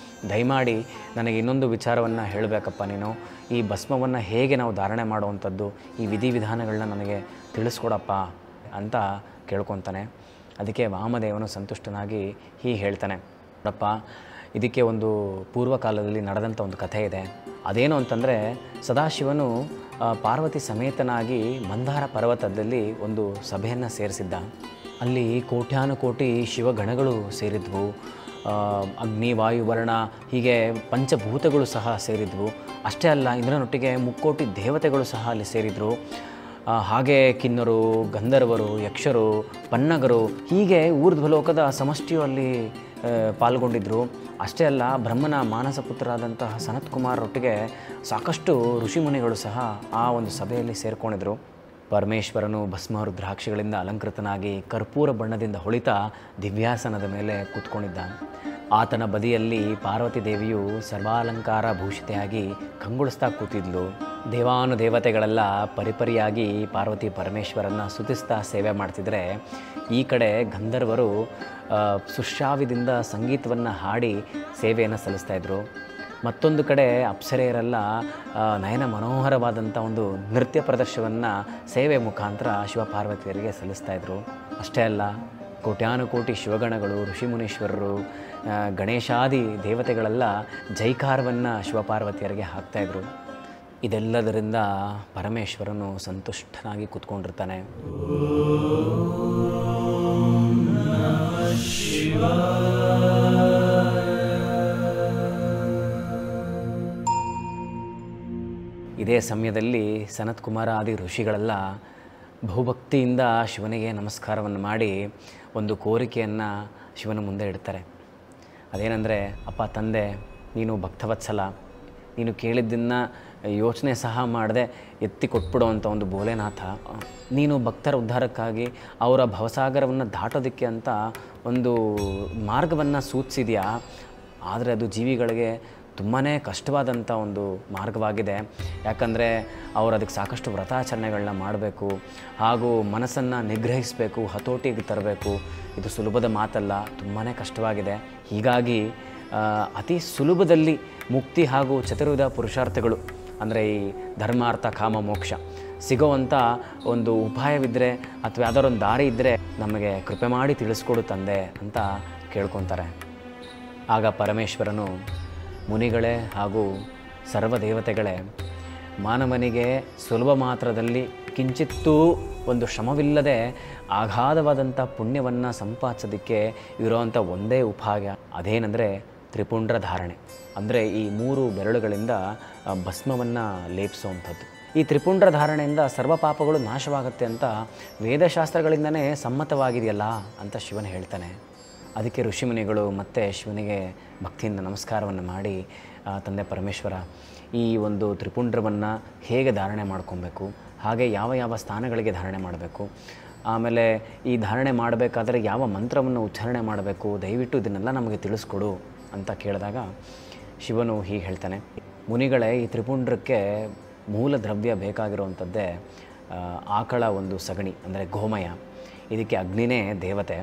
ದಯಮಾಡಿ ನನಗೆ ಇನ್ನೊಂದು ವಿಚಾರವನ್ನು ಹೇಳಬೇಕಪ್ಪ ನೀನು, ಈ ಭಸ್ಮವನ್ನು ಹೇಗೆ ನಾವು ಧಾರಣೆ ಮಾಡುವಂಥದ್ದು, ಈ ವಿಧಿವಿಧಾನಗಳನ್ನ ನನಗೆ ತಿಳಿಸ್ಕೊಡಪ್ಪ ಅಂತ ಕೇಳ್ಕೊತಾನೆ. ಅದಕ್ಕೆ ವಾಮದೇವನು ಸಂತುಷ್ಟನಾಗಿ ಹೀಗೆ ಹೇಳ್ತಾನೆ, ನೋಡಪ್ಪ, ಇದಕ್ಕೆ ಒಂದು ಪೂರ್ವಕಾಲದಲ್ಲಿ ನಡೆದಂಥ ಒಂದು ಕಥೆ ಇದೆ. ಅದೇನು ಅಂತಂದರೆ, ಸದಾಶಿವನು ಪಾರ್ವತಿ ಸಮೇತನಾಗಿ ಮಂದಾರ ಪರ್ವತದಲ್ಲಿ ಒಂದು ಸಭೆಯನ್ನು ಸೇರಿಸಿದ್ದ. ಅಲ್ಲಿ ಕೋಟ್ಯಾನುಕೋಟಿ ಶಿವಗಣಗಳು ಸೇರಿದ್ವು, ಅಗ್ನಿ, ವಾಯು, ವರ್ಣ ಹೀಗೆ ಪಂಚಭೂತಗಳು ಸಹ ಸೇರಿದ್ವು. ಅಷ್ಟೇ ಅಲ್ಲ, ಇಂದ್ರನೊಟ್ಟಿಗೆ 3 ಕೋಟಿ ದೇವತೆಗಳು ಸಹ ಅಲ್ಲಿ ಸೇರಿದರು. ಹಾಗೆ ಕಿನ್ನರು, ಗಂಧರ್ವರು, ಯಕ್ಷರು, ಪನ್ನಗರು ಹೀಗೆ ಊರ್ಧ್ವಲೋಕದ ಸಮಷ್ಟಿಯು ಅಲ್ಲಿ ಪಾಲ್ಗೊಂಡಿದ್ದರು. ಅಷ್ಟೇ ಅಲ್ಲ, ಬ್ರಹ್ಮನ ಮಾನಸ ಪುತ್ರರಾದಂತಹ ಸನತ್ ಕುಮಾರರೊಟ್ಟಿಗೆ ಸಾಕಷ್ಟು ಋಷಿಮುನಿಗಳು ಸಹ ಆ ಒಂದು ಸಭೆಯಲ್ಲಿ ಸೇರಿಕೊಂಡಿದ್ರು. ಪರಮೇಶ್ವರನು ಭಸ್ಮ ರುದ್ರಾಕ್ಷಿಗಳಿಂದ ಅಲಂಕೃತನಾಗಿ ಕರ್ಪೂರ ಬಣ್ಣದಿಂದ ಹೊಳಿತಾ ದಿವ್ಯಾಸನದ ಮೇಲೆ ಕೂತ್ಕೊಂಡಿದ್ದ. ಆತನ ಬದಿಯಲ್ಲಿ ಪಾರ್ವತಿ ದೇವಿಯು ಸರ್ವಾಲಂಕಾರ ಭೂಷಿತೆಯಾಗಿ ಕಂಗೊಳಿಸ್ತಾ ಕೂತಿದ್ಲು. ದೇವಾನುದೇವತೆಗಳೆಲ್ಲ ಪರಿಪರಿಯಾಗಿ ಪಾರ್ವತಿ ಪರಮೇಶ್ವರನ್ನ ಸ್ತುತಿಸ್ತಾ ಸೇವೆ ಮಾಡ್ತಿದ್ರೆ, ಈ ಕಡೆ ಗಂಧರ್ವರು ಸುಶ್ರಾವ್ಯದಿಂದ ಸಂಗೀತವನ್ನು ಹಾಡಿ ಸೇವೆಯನ್ನು ಸಲ್ಲಿಸ್ತಾಯಿದ್ರು. ಮತ್ತೊಂದು ಕಡೆ ಅಪ್ಸರೆಯರೆಲ್ಲ ನಯನ ಮನೋಹರವಾದಂಥ ಒಂದು ನೃತ್ಯ ಪ್ರದರ್ಶನವನ್ನು ಸೇವೆ ಮುಖಾಂತರ ಶಿವಪಾರ್ವತಿಯರಿಗೆ ಸಲ್ಲಿಸ್ತಾಯಿದ್ರು. ಅಷ್ಟೇ ಅಲ್ಲ, ಕೋಟ್ಯಾನುಕೋಟಿ ಶಿವಗಣಗಳು, ಋಷಿಮುನೀಶ್ವರರು, ಗಣೇಶಾದಿ ದೇವತೆಗಳೆಲ್ಲ ಜೈಕಾರವನ್ನು ಶಿವಪಾರ್ವತಿಯರಿಗೆ ಹಾಕ್ತಾಯಿದ್ರು. ಇದೆಲ್ಲದರಿಂದ ಪರಮೇಶ್ವರನು ಸಂತುಷ್ಟನಾಗಿ ಕೂತ್ಕೊಂಡಿರ್ತಾನೆ. ಇದೇ ಸಮಯದಲ್ಲಿ ಸನತ್ ಕುಮಾರ ಆದಿ ಋಷಿಗಳೆಲ್ಲ ಬಹುಭಕ್ತಿಯಿಂದ ಶಿವನಿಗೆ ನಮಸ್ಕಾರವನ್ನು ಮಾಡಿ ಒಂದು ಕೋರಿಕೆಯನ್ನು ಶಿವನ ಮುಂದೆ ಇಡ್ತಾರೆ. ಅದೇನೆಂದರೆ, ಅಪ್ಪ ತಂದೆ, ನೀನು ಭಕ್ತವತ್ಸಲ, ನೀನು ಕೇಳಿದ್ದನ್ನು ಯೋಚನೆ ಸಹ ಮಾಡದೆ ಎತ್ತಿ ಕೊಟ್ಬಿಡುವಂಥ ಒಂದು ಭೋಲೆನಾಥ, ನೀನು ಭಕ್ತರ ಉದ್ಧಾರಕ್ಕಾಗಿ ಅವರ ಭವಸಾಗರವನ್ನು ದಾಟೋದಕ್ಕೆ ಅಂತ ಒಂದು ಮಾರ್ಗವನ್ನು ಸೂಚಿಸಿದೆಯಾ. ಆದರೆ ಅದು ಜೀವಿಗಳಿಗೆ ತುಂಬಾ ಕಷ್ಟವಾದಂಥ ಒಂದು ಮಾರ್ಗವಾಗಿದೆ. ಯಾಕಂದರೆ ಅವರು ಅದಕ್ಕೆ ಸಾಕಷ್ಟು ವ್ರತಾಚರಣೆಗಳನ್ನ ಮಾಡಬೇಕು, ಹಾಗೂ ಮನಸ್ಸನ್ನು ನಿಗ್ರಹಿಸಬೇಕು, ಹತೋಟಿಗೆ ತರಬೇಕು. ಇದು ಸುಲಭದ ಮಾತಲ್ಲ, ತುಂಬಾ ಕಷ್ಟವಾಗಿದೆ. ಹೀಗಾಗಿ ಅತಿ ಸುಲಭದಲ್ಲಿ ಮುಕ್ತಿ ಹಾಗೂ ಚತುರ್ವಿಧ ಪುರುಷಾರ್ಥಗಳು ಅಂದರೆ ಈ ಧರ್ಮಾರ್ಥ ಕಾಮ ಮೋಕ್ಷ ಸಿಗೋವಂಥ ಒಂದು ಉಪಾಯವಿದ್ದರೆ ಅಥವಾ ಯಾವ್ದಾದ್ರು ಒಂದು ದಾರಿ ಇದ್ದರೆ ನಮಗೆ ಕೃಪೆ ಮಾಡಿ ತಿಳಿಸ್ಕೊಡು ತಂದೆ ಅಂತ ಕೇಳ್ಕೊತಾರೆ. ಆಗ ಪರಮೇಶ್ವರನು, ಮುನಿಗಳೇ ಹಾಗೂ ಸರ್ವದೇವತೆಗಳೇ, ಮಾನವನಿಗೆ ಸುಲಭ ಮಾತ್ರದಲ್ಲಿ ಕಿಂಚಿತ್ತೂ ಒಂದು ಶ್ರಮವಿಲ್ಲದೆ ಅಗಾಧವಾದಂಥ ಪುಣ್ಯವನ್ನು ಸಂಪಾದಿಸೋದಕ್ಕೆ ಇರೋವಂಥ ಒಂದೇ ಉಪಾಯ, ಅದೇನೆಂದರೆ ತ್ರಿಪುಂಡ್ರ ಧಾರಣೆ. ಅಂದರೆ ಈ 3 ಬೆರಳುಗಳಿಂದ ಭಸ್ಮವನ್ನು ಲೇಪಿಸುವಂಥದ್ದು. ಈ ತ್ರಿಪುಂಡ್ರ ಧಾರಣೆಯಿಂದ ಸರ್ವ ಪಾಪಗಳು ನಾಶವಾಗುತ್ತೆ ಅಂತ ವೇದಶಾಸ್ತ್ರಗಳಿಂದನೇ ಸಮ್ಮತವಾಗಿದೆಯಲ್ಲ ಅಂತ ಶಿವನು ಹೇಳ್ತಾನೆ. ಅದಕ್ಕೆ ಋಷಿಮುನಿಗಳು ಮತ್ತೆ ಶಿವನಿಗೆ ಭಕ್ತಿಯಿಂದ ನಮಸ್ಕಾರವನ್ನು ಮಾಡಿ, ತಂದೆ ಪರಮೇಶ್ವರ, ಈ ಒಂದು ತ್ರಿಪುಂಡ್ರವನ್ನು ಹೇಗೆ ಧಾರಣೆ ಮಾಡ್ಕೊಬೇಕು, ಹಾಗೆ ಯಾವ ಯಾವ ಸ್ಥಾನಗಳಿಗೆ ಧಾರಣೆ ಮಾಡಬೇಕು, ಆಮೇಲೆ ಈ ಧಾರಣೆ ಮಾಡಬೇಕಾದ್ರೆ ಯಾವ ಮಂತ್ರವನ್ನು ಉಚ್ಚಾರಣೆ ಮಾಡಬೇಕು, ದಯವಿಟ್ಟು ಇದನ್ನೆಲ್ಲ ನಮಗೆ ತಿಳಿಸ್ಕೊಡು ಅಂತ ಕೇಳಿದಾಗ ಶಿವನು ಹೀಗೆ ಹೇಳ್ತಾನೆ. ಮುನಿಗಳೇ, ಈ ತ್ರಿಪುಂಡ್ರಕ್ಕೆ ಮೂಲ ದ್ರವ್ಯ ಬೇಕಾಗಿರುವಂಥದ್ದೇ ಆಕಳ ಒಂದು ಸಗಣಿ, ಅಂದರೆ ಗೋಮಯ. ಇದಕ್ಕೆ ಅಗ್ನಿನೇ ದೇವತೆ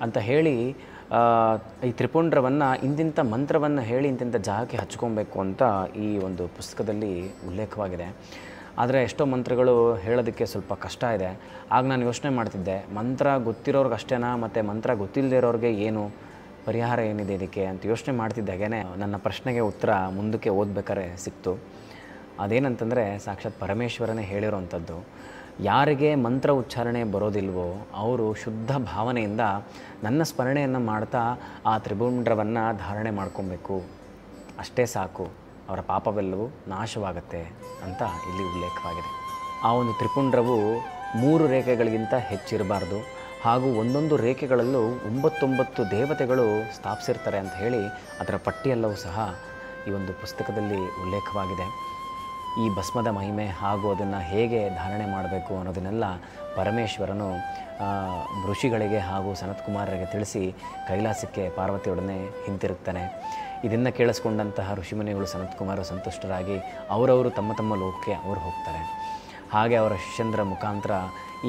ಅಂತ ಹೇಳಿ ಈ ತ್ರಿಪುಂಡ್ರವನ್ನು ಇಂತಿಂಥ ಮಂತ್ರವನ್ನು ಹೇಳಿ ಇಂತಿಂಥ ಜಾಗಕ್ಕೆ ಹಚ್ಕೊಬೇಕು ಅಂತ ಈ ಒಂದು ಪುಸ್ತಕದಲ್ಲಿ ಉಲ್ಲೇಖವಾಗಿದೆ. ಆದರೆ ಎಷ್ಟೋ ಮಂತ್ರಗಳು ಹೇಳೋದಕ್ಕೆ ಸ್ವಲ್ಪ ಕಷ್ಟ ಇದೆ. ಆಗ ನಾನು ಯೋಚನೆ ಮಾಡ್ತಿದ್ದೆ, ಮಂತ್ರ ಗೊತ್ತಿರೋರ್ಗೆ ಅಷ್ಟೇನಾ, ಮತ್ತು ಮಂತ್ರ ಗೊತ್ತಿಲ್ಲದೆ ಇರೋರಿಗೆ ಏನು ಪರಿಹಾರ ಏನಿದೆ ಇದಕ್ಕೆ ಅಂತ ಯೋಚನೆ ಮಾಡ್ತಿದ್ದಾಗೇ ನನ್ನ ಪ್ರಶ್ನೆಗೆ ಉತ್ತರ ಮುಂದಕ್ಕೆ ಓದ್ಬೇಕಾದ್ರೆ ಸಿಕ್ತು. ಅದೇನಂತಂದರೆ ಸಾಕ್ಷಾತ್ ಪರಮೇಶ್ವರನೇ ಹೇಳಿರೋವಂಥದ್ದು. ಯಾರಿಗೆ ಮಂತ್ರ ಉಚ್ಚಾರಣೆ ಬರೋದಿಲ್ವೋ ಅವರು ಶುದ್ಧ ಭಾವನೆಯಿಂದ ನನ್ನ ಸ್ಮರಣೆಯನ್ನು ಮಾಡ್ತಾ ಆ ತ್ರಿಪುಂಡ್ರವನ್ನು ಧಾರಣೆ ಮಾಡ್ಕೊಬೇಕು, ಅಷ್ಟೇ ಸಾಕು, ಅವರ ಪಾಪವೆಲ್ಲವೂ ನಾಶವಾಗುತ್ತೆ ಅಂತ ಇಲ್ಲಿ ಉಲ್ಲೇಖವಾಗಿದೆ. ಆ ಒಂದು ತ್ರಿಪುಂಡ್ರವು 3 ರೇಖೆಗಳಿಗಿಂತ ಹೆಚ್ಚಿರಬಾರ್ದು, ಹಾಗೂ ಒಂದೊಂದು ರೇಖೆಗಳಲ್ಲೂ 9 ದೇವತೆಗಳು ಸ್ಥಾಪಿಸಿರ್ತಾರೆ ಅಂತ ಹೇಳಿ ಅದರ ಪಟ್ಟಿಯೆಲ್ಲವೂ ಸಹ ಈ ಒಂದು ಪುಸ್ತಕದಲ್ಲಿ ಉಲ್ಲೇಖವಾಗಿದೆ. ಈ ಭಸ್ಮದ ಮಹಿಮೆ ಹಾಗೂ ಅದನ್ನು ಹೇಗೆ ಧಾರಣೆ ಮಾಡಬೇಕು ಅನ್ನೋದನ್ನೆಲ್ಲ ಪರಮೇಶ್ವರನು ಋಷಿಗಳಿಗೆ ಹಾಗೂ ಸನತ್ಕುಮಾರರಿಗೆ ತಿಳಿಸಿ ಕೈಲಾಸಕ್ಕೆ ಪಾರ್ವತಿಯೊಡನೆ ಹಿಂತಿರುಗ್ತಾನೆ. ಇದನ್ನು ಕೇಳಿಸ್ಕೊಂಡಂತಹ ಋಷಿಮುನಿಗಳು ಸನತ್ಕುಮಾರರು ಸಂತುಷ್ಟರಾಗಿ ಅವರವರು ತಮ್ಮ ತಮ್ಮ ಲೋಕಕ್ಕೆ ಅವರು ಹೋಗ್ತಾರೆ. ಹಾಗೆ ಅವರ ಶಿಷ್ಯಂದ್ರ ಮುಖಾಂತರ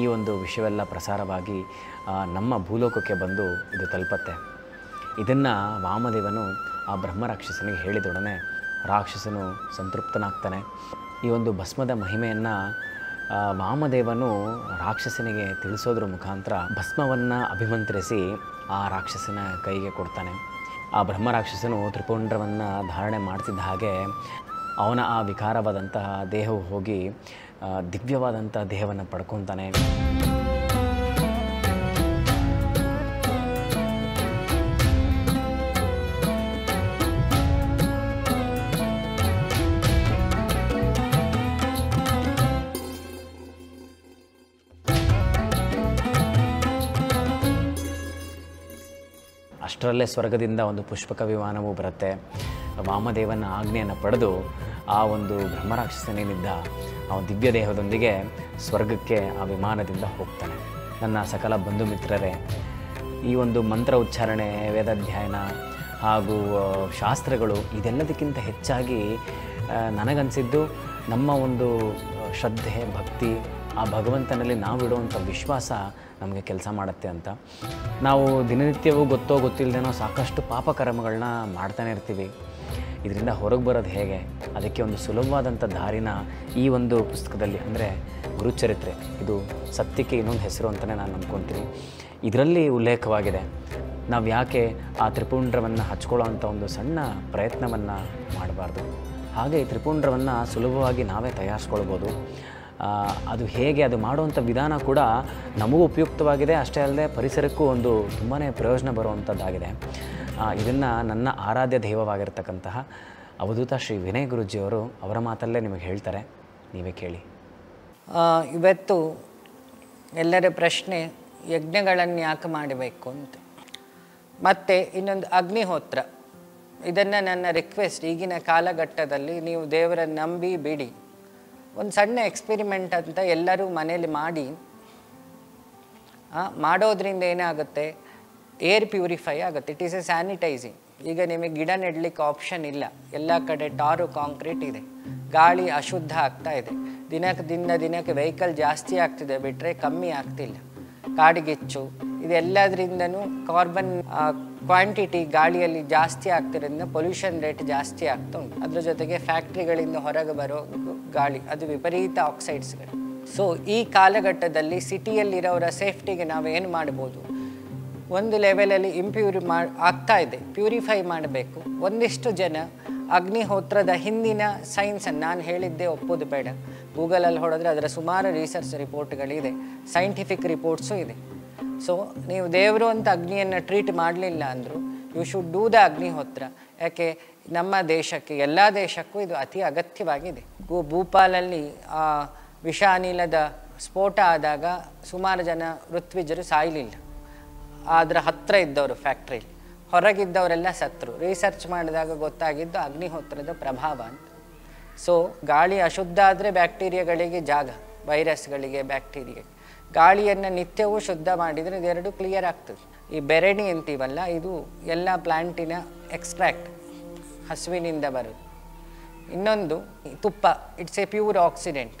ಈ ಒಂದು ವಿಷಯವೆಲ್ಲ ಪ್ರಸಾರವಾಗಿ ನಮ್ಮ ಭೂಲೋಕಕ್ಕೆ ಬಂದು ಇದು ತಲುಪತ್ತೆ. ಇದನ್ನು ವಾಮದೇವನು ಆ ಬ್ರಹ್ಮರಾಕ್ಷಸನಿಗೆ ಹೇಳಿದೊಡನೆ ರಾಕ್ಷಸನು ಸಂತೃಪ್ತನಾಗ್ತಾನೆ. ಈ ಒಂದು ಭಸ್ಮದ ಮಹಿಮೆಯನ್ನು ವಾಮದೇವನು ರಾಕ್ಷಸನಿಗೆ ತಿಳಿಸೋದ್ರ ಮುಖಾಂತರ ಭಸ್ಮವನ್ನು ಅಭಿಮಂತ್ರಿಸಿ ಆ ರಾಕ್ಷಸನ ಕೈಗೆ ಕೊಡ್ತಾನೆ. ಆ ಬ್ರಹ್ಮರಾಕ್ಷಸನು ತ್ರಿಪುಂಡ್ರವನ್ನು ಧಾರಣೆ ಮಾಡ್ತಿದ್ದ ಹಾಗೆ ಅವನ ಆ ವಿಕಾರವಾದಂತಹ ದೇಹವು ಹೋಗಿ ದಿವ್ಯವಾದಂಥ ದೇಹವನ್ನು ಪಡ್ಕೊತಾನೆ. ಅಷ್ಟರಲ್ಲೇ ಸ್ವರ್ಗದಿಂದ ಒಂದು ಪುಷ್ಪಕ ವಿಮಾನವೂ ಬರುತ್ತೆ. ವಾಮದೇವನ ಆಜ್ಞೆಯನ್ನು ಪಡೆದು ಆ ಒಂದು ಬ್ರಹ್ಮರಾಕ್ಷಸನೇನಿದ್ದ ಆ ದಿವ್ಯ ದೇಹದೊಂದಿಗೆ ಸ್ವರ್ಗಕ್ಕೆ ಆ ವಿಮಾನದಿಂದ ಹೋಗ್ತಾನೆ. ನನ್ನ ಸಕಲ ಬಂಧು ಮಿತ್ರರೇ, ಈ ಒಂದು ಮಂತ್ರ ಉಚ್ಚಾರಣೆ, ವೇದಾಧ್ಯಯನ ಹಾಗೂ ಶಾಸ್ತ್ರಗಳು ಇದೆಲ್ಲದಕ್ಕಿಂತ ಹೆಚ್ಚಾಗಿ ನನಗನ್ಸಿದ್ದು ನಮ್ಮ ಒಂದು ಶ್ರದ್ಧೆ, ಭಕ್ತಿ, ಆ ಭಗವಂತನಲ್ಲಿ ನಾವಿಡುವಂಥ ವಿಶ್ವಾಸ ನಮಗೆ ಕೆಲಸ ಮಾಡುತ್ತೆ ಅಂತ. ನಾವು ದಿನನಿತ್ಯವೂ ಗೊತ್ತೋ ಗೊತ್ತಿಲ್ಲದೇನೋ ಸಾಕಷ್ಟು ಪಾಪಕರ್ಮಗಳನ್ನ ಮಾಡ್ತಾನೆ ಇರ್ತೀವಿ. ಇದರಿಂದ ಹೊರಗೆ ಬರೋದು ಹೇಗೆ, ಅದಕ್ಕೆ ಒಂದು ಸುಲಭವಾದಂಥ ದಾರಿನ ಈ ಒಂದು ಪುಸ್ತಕದಲ್ಲಿ, ಅಂದರೆ ಗುರುಚರಿತ್ರೆ, ಇದು ಸತ್ಯಕ್ಕೆ ಇನ್ನೊಂದು ಹೆಸರು ಅಂತಲೇ ನಾನು ನಂಬ್ಕೊತೀನಿ, ಇದರಲ್ಲಿ ಉಲ್ಲೇಖವಾಗಿದೆ. ನಾವು ಯಾಕೆ ಆ ತ್ರಿಪುಂಡ್ರವನ್ನು ಹಚ್ಕೊಳ್ಳೋ ಅಂಥ ಒಂದು ಸಣ್ಣ ಪ್ರಯತ್ನವನ್ನು ಮಾಡಬಾರ್ದು. ಹಾಗೆ ಈ ತ್ರಿಪುಂಡ್ರವನ್ನು ಸುಲಭವಾಗಿ ನಾವೇ ತಯಾರಿಸ್ಕೊಳ್ಬೋದು. ಅದು ಹೇಗೆ, ಅದು ಮಾಡುವಂಥ ವಿಧಾನ ಕೂಡ ನಮಗೂ ಉಪಯುಕ್ತವಾಗಿದೆ, ಅಷ್ಟೇ ಅಲ್ಲದೆ ಪರಿಸರಕ್ಕೂ ಒಂದು ತುಂಬಾ ಪ್ರಯೋಜನ ಬರುವಂಥದ್ದಾಗಿದೆ. ಇದನ್ನು ನನ್ನ ಆರಾಧ್ಯ ದೈವವಾಗಿರ್ತಕ್ಕಂತಹ ಅವಧೂತ ಶ್ರೀ ವಿನಯ್ ಗುರೂಜಿಯವರು ಅವರ ಮಾತಲ್ಲೇ ನಿಮಗೆ ಹೇಳ್ತಾರೆ, ನೀವೇ ಕೇಳಿ. ಇವತ್ತು ಎಲ್ಲರ ಪ್ರಶ್ನೆ ಯಜ್ಞಗಳನ್ನು ಯಾಕೆ ಮಾಡಬೇಕು ಅಂತ. ಮತ್ತು ಇನ್ನೊಂದು ಅಗ್ನಿಹೋತ್ರ, ಇದನ್ನು ನನ್ನ ರಿಕ್ವೆಸ್ಟ್, ಈಗಿನ ಕಾಲಘಟ್ಟದಲ್ಲಿ ನೀವು ದೇವರನ್ನು ನಂಬಿ ಬಿಡಿ, ಒಂದು ಸಣ್ಣ ಎಕ್ಸ್ಪೆರಿಮೆಂಟ್ ಅಂತ ಎಲ್ಲರೂ ಮನೇಲಿ ಮಾಡಿ. ಮಾಡೋದ್ರಿಂದ ಏನಾಗುತ್ತೆ, ಏರ್ ಪ್ಯೂರಿಫೈ ಆಗುತ್ತೆ. It is A sanitising. ಈಗ ನಿಮಗೆ ಗಿಡ ನೆಡಲಿಕ್ಕೆ ಆಪ್ಷನ್ ಇಲ್ಲ, ಎಲ್ಲ ಕಡೆ ಟಾರು ಕಾಂಕ್ರೀಟ್ ಇದೆ, ಗಾಳಿ ಅಶುದ್ಧ ಆಗ್ತಾ ಇದೆ, ದಿನಕ್ಕೆ ವೆಹಿಕಲ್ ಜಾಸ್ತಿ ಆಗ್ತಿದೆ ಬಿಟ್ಟರೆ ಕಮ್ಮಿ ಆಗ್ತಿಲ್ಲ. ಕಾಡಿಗಿಚ್ಚು ಇದೆಲ್ಲದರಿಂದನೂ ಕಾರ್ಬನ್ ಕ್ವಾಂಟಿಟಿ ಗಾಳಿಯಲ್ಲಿ ಜಾಸ್ತಿ ಆಗ್ತಿರೋದ್ರಿಂದ ಪೊಲ್ಯೂಷನ್ ರೇಟ್ ಜಾಸ್ತಿ ಆಗ್ತಾ ಉಂಟು. ಅದ್ರ ಜೊತೆಗೆ ಫ್ಯಾಕ್ಟ್ರಿಗಳಿಂದ ಹೊರಗೆ ಬರೋ ಗಾಳಿ ಅದು ವಿಪರೀತ ಆಕ್ಸೈಡ್ಸ್ಗಳು. ಸೊ ಈ ಕಾಲಘಟ್ಟದಲ್ಲಿ ಸಿಟಿಯಲ್ಲಿರೋರ ಸೇಫ್ಟಿಗೆ ನಾವೇನು ಮಾಡ್ಬೋದು, ಒಂದು ಲೆವೆಲಲ್ಲಿ ಆಗ್ತಾ ಇದೆ, ಪ್ಯೂರಿಫೈ ಮಾಡಬೇಕು. ಒಂದಿಷ್ಟು ಜನ ಅಗ್ನಿಹೋತ್ರದ ಹಿಂದಿನ ಸೈನ್ಸನ್ನು ನಾನು ಹೇಳಿದ್ದೇ ಒಪ್ಪೋದು ಬೇಡ, ಗೂಗಲಲ್ಲಿ ಹೊಡೆದ್ರೆ ಅದರ ಸುಮಾರು ರಿಸರ್ಚ್ ರಿಪೋರ್ಟ್ಗಳಿದೆ, ಸೈಂಟಿಫಿಕ್ ರಿಪೋರ್ಟ್ಸು ಇದೆ. ಸೊ ನೀವು ದೇವರು ಅಂತ ಅಗ್ನಿಯನ್ನು ಟ್ರೀಟ್ ಮಾಡಲಿಲ್ಲ ಅಂದರೂ you should do the Agnihotra. ಯಾಕೆ ನಮ್ಮ ದೇಶಕ್ಕೆ, ಎಲ್ಲ ದೇಶಕ್ಕೂ ಇದು ಅತಿ ಅಗತ್ಯವಾಗಿದೆ. ಭೂಪಾಲಲ್ಲಿ ವಿಷ ಅನಿಲದ ಸ್ಫೋಟ ಆದಾಗ ಸುಮಾರು ಜನ ಋತ್ವಿಜರು ಸಾಯಲಿಲ್ಲ, ಅದರ ಹತ್ತಿರ ಇದ್ದವರು ಫ್ಯಾಕ್ಟ್ರಿಲಿ, ಹೊರಗಿದ್ದವರೆಲ್ಲ ಸತ್ತರು. ರಿಸರ್ಚ್ ಮಾಡಿದಾಗ ಗೊತ್ತಾಗಿದ್ದು ಅಗ್ನಿಹೋತ್ರದ ಪ್ರಭಾವ ಅಂತ. ಸೊ ಗಾಳಿ ಅಶುದ್ಧ ಆದರೆ ಬ್ಯಾಕ್ಟೀರಿಯಾಗಳಿಗೆ ಜಾಗ, ವೈರಸ್ಗಳಿಗೆ, ಬ್ಯಾಕ್ಟೀರಿಯಾಗೆ. ಗಾಳಿಯನ್ನು ನಿತ್ಯವೂ ಶುದ್ಧ ಮಾಡಿದರೆ ಇದೆರಡು ಕ್ಲಿಯರ್ ಆಗ್ತದೆ. ಈ ಬೆರಣಿ ಅಂತೀವಲ್ಲ, ಇದು ಎಲ್ಲ ಪ್ಲ್ಯಾಂಟಿನ ಎಕ್ಸ್ಟ್ರಾಕ್ಟ್, ಹಸುವಿನಿಂದ ಬರೋದು. ಇನ್ನೊಂದು ತುಪ್ಪ, ಇಟ್ಸ್ ಎ ಪ್ಯೂರ್ ಆಕ್ಸಿಡೆಂಟ್.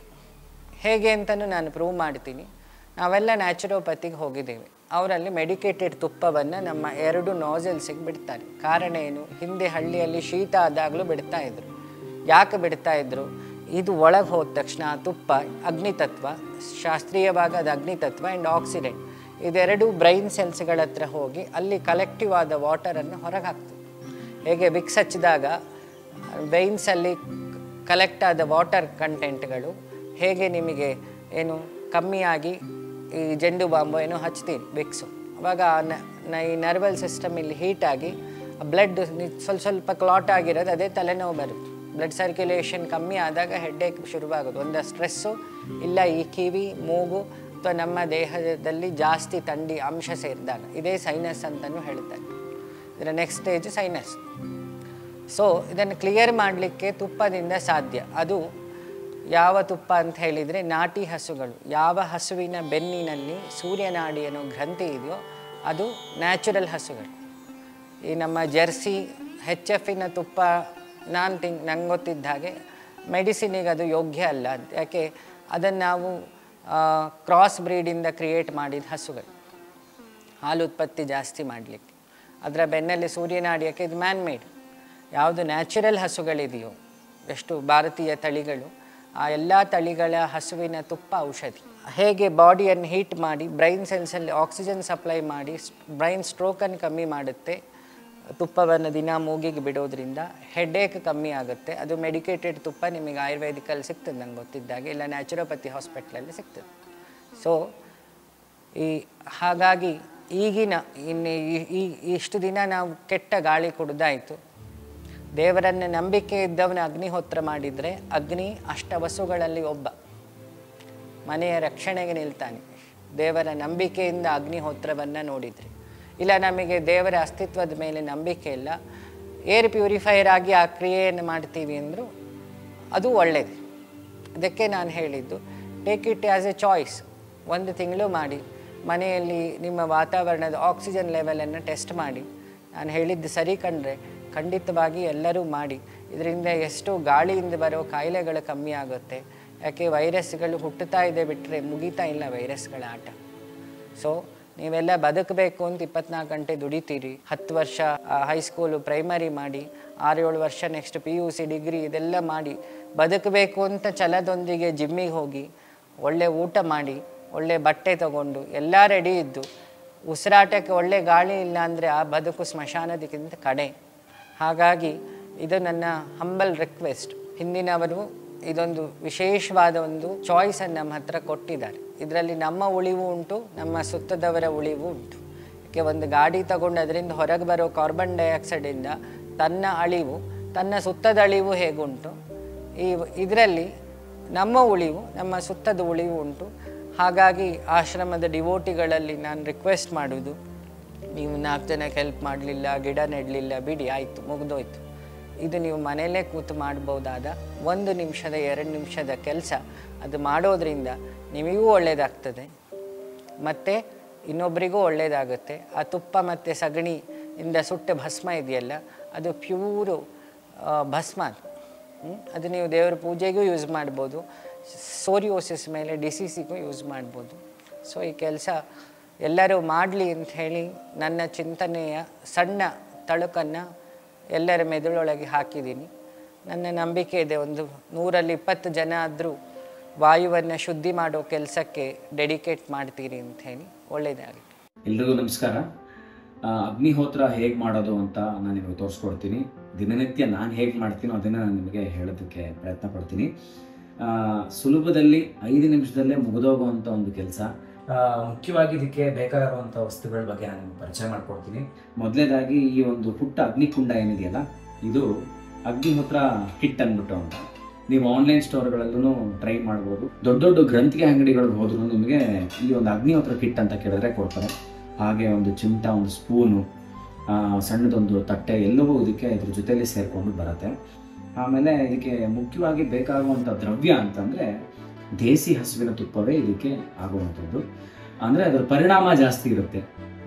ಹೇಗೆ ಅಂತಲೂ ನಾನು ಪ್ರೂವ್ ಮಾಡ್ತೀನಿ. ನಾವೆಲ್ಲ ನ್ಯಾಚುರೋಪತಿಗೆ ಹೋಗಿದ್ದೇವೆ, ಅವರಲ್ಲಿ ಮೆಡಿಕೇಟೆಡ್ ತುಪ್ಪವನ್ನು ನಮ್ಮ 2 ನಾಸಲ್ಸಿಗೆ ಬಿಡ್ತಾರೆ. ಕಾರಣ ಏನು? ಹಿಂದೆ ಹಳ್ಳಿಯಲ್ಲಿ ಶೀತ ಆದಾಗಲೂ ಬಿಡ್ತಾಯಿದ್ರು. ಯಾಕೆ ಬಿಡ್ತಾಯಿದ್ರು? ಇದು ಒಳಗೆ ಹೋದ ತಕ್ಷಣ ಆ ತುಪ್ಪ ಅಗ್ನಿತತ್ವ, ಶಾಸ್ತ್ರೀಯವಾಗಿ ಅದು ಅಗ್ನಿತತ್ವ ಆ್ಯಂಡ್ ಆಕ್ಸಿಡೆಂಟ್, ಇದೆರಡು ಬ್ರೈನ್ ಸೆಲ್ಸ್ಗಳ ಹತ್ರ ಹೋಗಿ ಅಲ್ಲಿ ಕಲೆಕ್ಟಿವ್ ಆದ ವಾಟರನ್ನು ಹೊರಗೆ ಹಾಕ್ತದೆ. ಹೇಗೆ ವಿಕ್ಸ್ ಹಚ್ಚಿದಾಗ ಬ್ರೈನ್ಸಲ್ಲಿ ಕಲೆಕ್ಟ್ ಆದ ವಾಟರ್ ಕಂಟೆಂಟ್ಗಳು ಹೇಗೆ ನಿಮಗೆ ಏನು ಕಮ್ಮಿಯಾಗಿ ಈ ಜೆಂಡು ಬಾಂಬು ಏನೋ ಹಚ್ತೀವಿ ವಿಕ್ಸು, ಅವಾಗ ಈ ನರ್ವಲ್ ಸಿಸ್ಟಮ್ ಇಲ್ಲಿ ಹೀಟಾಗಿ ಬ್ಲಡ್ ಸ್ವಲ್ಪ ಕ್ಲಾಟ್ ಆಗಿರೋದು, ಅದೇ ತಲೆನೋವು ಬರುತ್ತೆ. ಬ್ಲಡ್ ಸರ್ಕ್ಯುಲೇಷನ್ ಕಮ್ಮಿ ಆದಾಗ ಹೆಡ್ಡೇಕ್ ಶುರುವಾಗೋದು. ಒಂದು ಸ್ಟ್ರೆಸ್ಸು ಇಲ್ಲ ಈ ಕಿವಿ, ಮೂಗು ಅಥವಾ ನಮ್ಮ ದೇಹದಲ್ಲಿ ಜಾಸ್ತಿ ಥಂಡಿ ಅಂಶ ಸೇರಿದಾಗ ಇದೇ ಸೈನಸ್ ಅಂತಲೂ ಹೇಳ್ತಾರೆ. ಇದರ ನೆಕ್ಸ್ಟ್ ಸ್ಟೇಜ್ ಸೈನಸ್. ಸೊ ಇದನ್ನು ಕ್ಲಿಯರ್ ಮಾಡಲಿಕ್ಕೆ ತುಪ್ಪದಿಂದ ಸಾಧ್ಯ. ಅದು ಯಾವ ತುಪ್ಪ ಅಂತ ಹೇಳಿದರೆ ನಾಟಿ ಹಸುಗಳು. ಯಾವ ಹಸುವಿನ ಬೆನ್ನಿನಲ್ಲಿ ಸೂರ್ಯನಾಡಿ ಅನ್ನೋ ಗ್ರಂಥಿ ಇದೆಯೋ ಅದು ನ್ಯಾಚುರಲ್ ಹಸುಗಳು. ಈ ನಮ್ಮ ಜರ್ಸಿ HFನ ತುಪ್ಪ ನಂಗೆ ಗೊತ್ತಿದ್ದ ಹಾಗೆ ಮೆಡಿಸಿನಿಗೆ ಅದು ಯೋಗ್ಯ ಅಲ್ಲ ಅಂತ. ಯಾಕೆ? ಅದನ್ನು ನಾವು ಕ್ರಾಸ್ ಬ್ರೀಡಿಂದ ಕ್ರಿಯೇಟ್ ಮಾಡಿದ ಹಸುಗಳು, ಹಾಲು ಉತ್ಪತ್ತಿ ಜಾಸ್ತಿ ಮಾಡಲಿಕ್ಕೆ. ಅದರ ಬೆನ್ನಲ್ಲಿ ಸೂರ್ಯನಾಡಿಯಕ್ಕೆ ಇದು ಮ್ಯಾನ್ ಮೇಡ್. ಯಾವುದು ನ್ಯಾಚುರಲ್ ಹಸುಗಳಿದೆಯೋ, ಎಷ್ಟು ಭಾರತೀಯ ತಳಿಗಳು, ಆ ಎಲ್ಲ ತಳಿಗಳ ಹಸುವಿನ ತುಪ್ಪ ಔಷಧಿ. ಹೇಗೆ ಬಾಡಿಯನ್ನು ಹೀಟ್ ಮಾಡಿ ಬ್ರೈನ್ ಸೆಲ್ಸಲ್ಲಿ ಆಕ್ಸಿಜನ್ ಸಪ್ಲೈ ಮಾಡಿ ಬ್ರೈನ್ ಸ್ಟ್ರೋಕನ್ನು ಕಮ್ಮಿ ಮಾಡುತ್ತೆ, ತುಪ್ಪವನ್ನು ದಿನ ಮೂಗಿಗೆ ಬಿಡೋದ್ರಿಂದ ಹೆಡ್ಏಕ್ ಕಮ್ಮಿ ಆಗುತ್ತೆ. ಅದು ಮೆಡಿಕೇಟೆಡ್ ತುಪ್ಪ ನಿಮಗೆ ಆಯುರ್ವೇದಿಕಲ್ಲಿ ಸಿಗ್ತದೆ ನಂಗೆ ಗೊತ್ತಿದ್ದಾಗೆ, ಇಲ್ಲ ನ್ಯಾಚುರೋಪತಿ ಹಾಸ್ಪಿಟ್ಲಲ್ಲಿ ಸಿಗ್ತದೆ. ಸೊ ಹಾಗಾಗಿ ಈಗಿನ ಇಷ್ಟು ದಿನ ನಾವು ಕೆಟ್ಟ ಗಾಳಿ ಕುಡ್ದಾಯಿತು. ದೇವರನ್ನು ನಂಬಿಕೆ ಇದ್ದವನ ಅಗ್ನಿಹೋತ್ರ ಮಾಡಿದರೆ ಅಗ್ನಿ ಅಷ್ಟವಸುಗಳಲ್ಲಿ ಒಬ್ಬ, ಮನೆಯ ರಕ್ಷಣೆಗೆ ನಿಲ್ತಾನೆ. ದೇವರ ನಂಬಿಕೆಯಿಂದ ಅಗ್ನಿಹೋತ್ರವನ್ನು ನೋಡಿದರೆ. ಇಲ್ಲ ನಮಗೆ ದೇವರ ಅಸ್ತಿತ್ವದ ಮೇಲೆ ನಂಬಿಕೆ ಇಲ್ಲ, ಏರ್ ಪ್ಯೂರಿಫೈಯರ್ ಆಗಿ ಆ ಕ್ರಿಯೆಯನ್ನು ಮಾಡ್ತೀವಿ ಅಂದರೂ ಅದು ಒಳ್ಳೆಯದು. ಅದಕ್ಕೆ ನಾನು ಹೇಳಿದ್ದು take it as A choice. 1 ತಿಂಗಳು ಮಾಡಿ ಮನೆಯಲ್ಲಿ ನಿಮ್ಮ ವಾತಾವರಣದ ಆಕ್ಸಿಜನ್ ಲೆವೆಲನ್ನು ಟೆಸ್ಟ್ ಮಾಡಿ. ನಾನು ಹೇಳಿದ್ದು ಸರಿ ಕಂಡ್ರೆ ಖಂಡಿತವಾಗಿ ಎಲ್ಲರೂ ಮಾಡಿ. ಇದರಿಂದ ಎಷ್ಟು ಗಾಳಿಯಿಂದ ಬರೋ ಕಾಯಿಲೆಗಳು ಕಮ್ಮಿ ಆಗುತ್ತೆ. ಯಾಕೆ ವೈರಸ್ಗಳು ಹುಟ್ಟುತ್ತಾ ಇದೆ ಬಿಟ್ಟರೆ ಮುಗಿತಾ ಇಲ್ಲ ವೈರಸ್ಗಳ ಆಟ. ಸೊ ನೀವೆಲ್ಲ ಬದುಕಬೇಕು ಅಂತ 24 ಗಂಟೆ ದುಡಿತೀರಿ. 10 ವರ್ಷ ಹೈಸ್ಕೂಲು ಪ್ರೈಮರಿ ಮಾಡಿ, 6-7 ವರ್ಷ ನೆಕ್ಸ್ಟ್ PUC ಡಿಗ್ರಿ ಇದೆಲ್ಲ ಮಾಡಿ ಬದುಕಬೇಕು ಅಂತ ಛಲದೊಂದಿಗೆ ಜಿಮ್ಮಿಗೆ ಹೋಗಿ ಒಳ್ಳೆ ಊಟ ಮಾಡಿ ಒಳ್ಳೆ ಬಟ್ಟೆ ತಗೊಂಡು ಎಲ್ಲ ರೆಡಿ ಇದ್ದು ಉಸಿರಾಟಕ್ಕೆ ಒಳ್ಳೆ ಗಾಳಿ ಇಲ್ಲ ಅಂದರೆ ಆ ಬದುಕು ಸ್ಮಶಾನದಕ್ಕಿಂತ ಕಡೆ. ಹಾಗಾಗಿ ಇದು ನನ್ನ ಹಂಬಲ್ ರಿಕ್ವೆಸ್ಟ್. ಹಿಂದಿನವರು ಇದೊಂದು ವಿಶೇಷವಾದ ಒಂದು ಚಾಯ್ಸನ್ನು ನಮ್ಮ ಹತ್ರ ಕೊಟ್ಟಿದ್ದಾರೆ. ಇದರಲ್ಲಿ ನಮ್ಮ ಉಳಿವು ಉಂಟು, ನಮ್ಮ ಸುತ್ತದವರ ಉಳಿವು ಉಂಟು. ಯಾಕೆ ಒಂದು ಗಾಡಿ ತಗೊಂಡು ಅದರಿಂದ ಹೊರಗೆ ಬರೋ ಕಾರ್ಬನ್ ಡೈಆಕ್ಸೈಡಿಂದ ತನ್ನ ಅಳಿವು, ತನ್ನ ಸುತ್ತದ ಅಳಿವು ಹೇಗುಂಟು, ಇದರಲ್ಲಿ ನಮ್ಮ ಉಳಿವು, ನಮ್ಮ ಸುತ್ತದ ಉಳಿವು ಉಂಟು. ಹಾಗಾಗಿ ಆಶ್ರಮದ ಡಿವೋಟಿಗಳಲ್ಲಿ ನಾನು ರಿಕ್ವೆಸ್ಟ್ ಮಾಡೋದು, ನೀವು 4 ಜನಕ್ಕೆ ಹೆಲ್ಪ್ ಮಾಡಲಿಲ್ಲ, ಗಿಡ ನೆಡಲಿಲ್ಲ, ಬಿಡಿ, ಆಯಿತು, ಮುಗಿದೋಯ್ತು. ಇದು ನೀವು ಮನೆಯಲ್ಲೇ ಕೂತು ಮಾಡ್ಬೋದಾದ 1 ನಿಮಿಷದ 2 ನಿಮಿಷದ ಕೆಲಸ. ಅದು ಮಾಡೋದ್ರಿಂದ ನಿಮಗೂ ಒಳ್ಳೆಯದಾಗ್ತದೆ ಮತ್ತು ಇನ್ನೊಬ್ಬರಿಗೂ ಒಳ್ಳೆಯದಾಗುತ್ತೆ. ಆ ತುಪ್ಪ ಮತ್ತು ಸಗಣಿ ಇಂದ ಸುಟ್ಟ ಭಸ್ಮ ಇದೆಯಲ್ಲ, ಅದು ಪ್ಯೂರು ಭಸ್ಮ ಅದು. ಅದು ನೀವು ದೇವರ ಪೂಜೆಗೂ ಯೂಸ್ ಮಾಡ್ಬೋದು, ಸೋರಿಯೋಸಿಸ್ ಮೇಲೆ ಡಿಸೀಸಿಗೂ ಯೂಸ್ ಮಾಡ್ಬೋದು. ಸೊ ಈ ಕೆಲಸ ಎಲ್ಲರೂ ಮಾಡಲಿ ಅಂತ ಹೇಳಿ ನನ್ನ ಚಿಂತನೆಯ ಸಣ್ಣ ತಳುಕನ್ನು ಎಲ್ಲರ ಮೆದುಳೊಳಗೆ ಹಾಕಿದ್ದೀನಿ. ನನ್ನ ನಂಬಿಕೆ ಇದೆ, ಒಂದು 120 ಜನ ಆದರೂ ವಾಯುವನ್ನು ಶುದ್ಧಿ ಮಾಡೋ ಕೆಲಸಕ್ಕೆ ಡೆಡಿಕೇಟ್ ಮಾಡ್ತೀರಿ ಅಂತ ಹೇಳಿ. ಒಳ್ಳೆಯದಾಗಲಿ. ಎಲ್ರಿಗೂ ನಮಸ್ಕಾರ. ಅಗ್ನಿಹೋತ್ರ ಹೇಗೆ ಮಾಡೋದು ಅಂತ ನಾನು ನಿಮಗೆ ತೋರಿಸ್ಕೊಡ್ತೀನಿ. ದಿನನಿತ್ಯ ನಾನು ಹೇಗೆ ಮಾಡ್ತೀನೋ ಅದನ್ನು ನಾನು ನಿಮಗೆ ಹೇಳೋದಕ್ಕೆ ಪ್ರಯತ್ನ ಪಡ್ತೀನಿ. ಸುಲಭದಲ್ಲಿ 5 ನಿಮಿಷದಲ್ಲೇ ಮುಗಿದೋಗುವಂಥ ಒಂದು ಕೆಲಸ. ಮುಖ್ಯವಾಗಿ ಇದಕ್ಕೆ ಬೇಕಾಗಿರುವಂಥ ವಸ್ತುಗಳ ಬಗ್ಗೆ ನಾನು ನಿಮಗೆ ಪರಿಚಯ ಮಾಡ್ಕೊಡ್ತೀನಿ. ಮೊದಲನೇದಾಗಿ ಈ ಒಂದು ಪುಟ್ಟ ಅಗ್ನಿಕುಂಡ ಏನಿದೆಯಲ್ಲ, ಇದು ಅಗ್ನಿಹೋತ್ರ ಕಿಟ್ ಅಂದ್ಬಿಟ್ಟು ಅಂತ ನೀವು ಆನ್ಲೈನ್ ಸ್ಟೋರ್ಗಳಲ್ಲೂ ಟ್ರೈ ಮಾಡ್ಬೋದು. ದೊಡ್ಡ ದೊಡ್ಡ ಗ್ರಂಥಿಗೆ ಅಂಗಡಿಗಳಿಗೆ ಹೋದ್ರೂ ನಿಮಗೆ ಈ ಒಂದು ಅಗ್ನಿಹೋತ್ರ ಕಿಟ್ ಅಂತ ಕೇಳಿದ್ರೆ ಕೊಡ್ತಾರೆ. ಹಾಗೆ ಒಂದು ಚಿಮಟ, ಒಂದು ಸ್ಪೂನು, ಸಣ್ಣದೊಂದು ತಟ್ಟೆ ಎಲ್ಲವೂ ಇದಕ್ಕೆ ಇದ್ರ ಜೊತೆಯಲ್ಲಿ ಸೇರಿಕೊಂಡು ಬರುತ್ತೆ. ಆಮೇಲೆ ಇದಕ್ಕೆ ಮುಖ್ಯವಾಗಿ ಬೇಕಾಗುವಂಥ ದ್ರವ್ಯ ಅಂತಂದರೆ ದೇಸಿ ಹಸುವಿನ ತುಪ್ಪವೇ ಇದಕ್ಕೆ ಆಗುವಂಥದ್ದು. ಅಂದರೆ ಅದರ ಪರಿಣಾಮ ಜಾಸ್ತಿ ಇರುತ್ತೆ,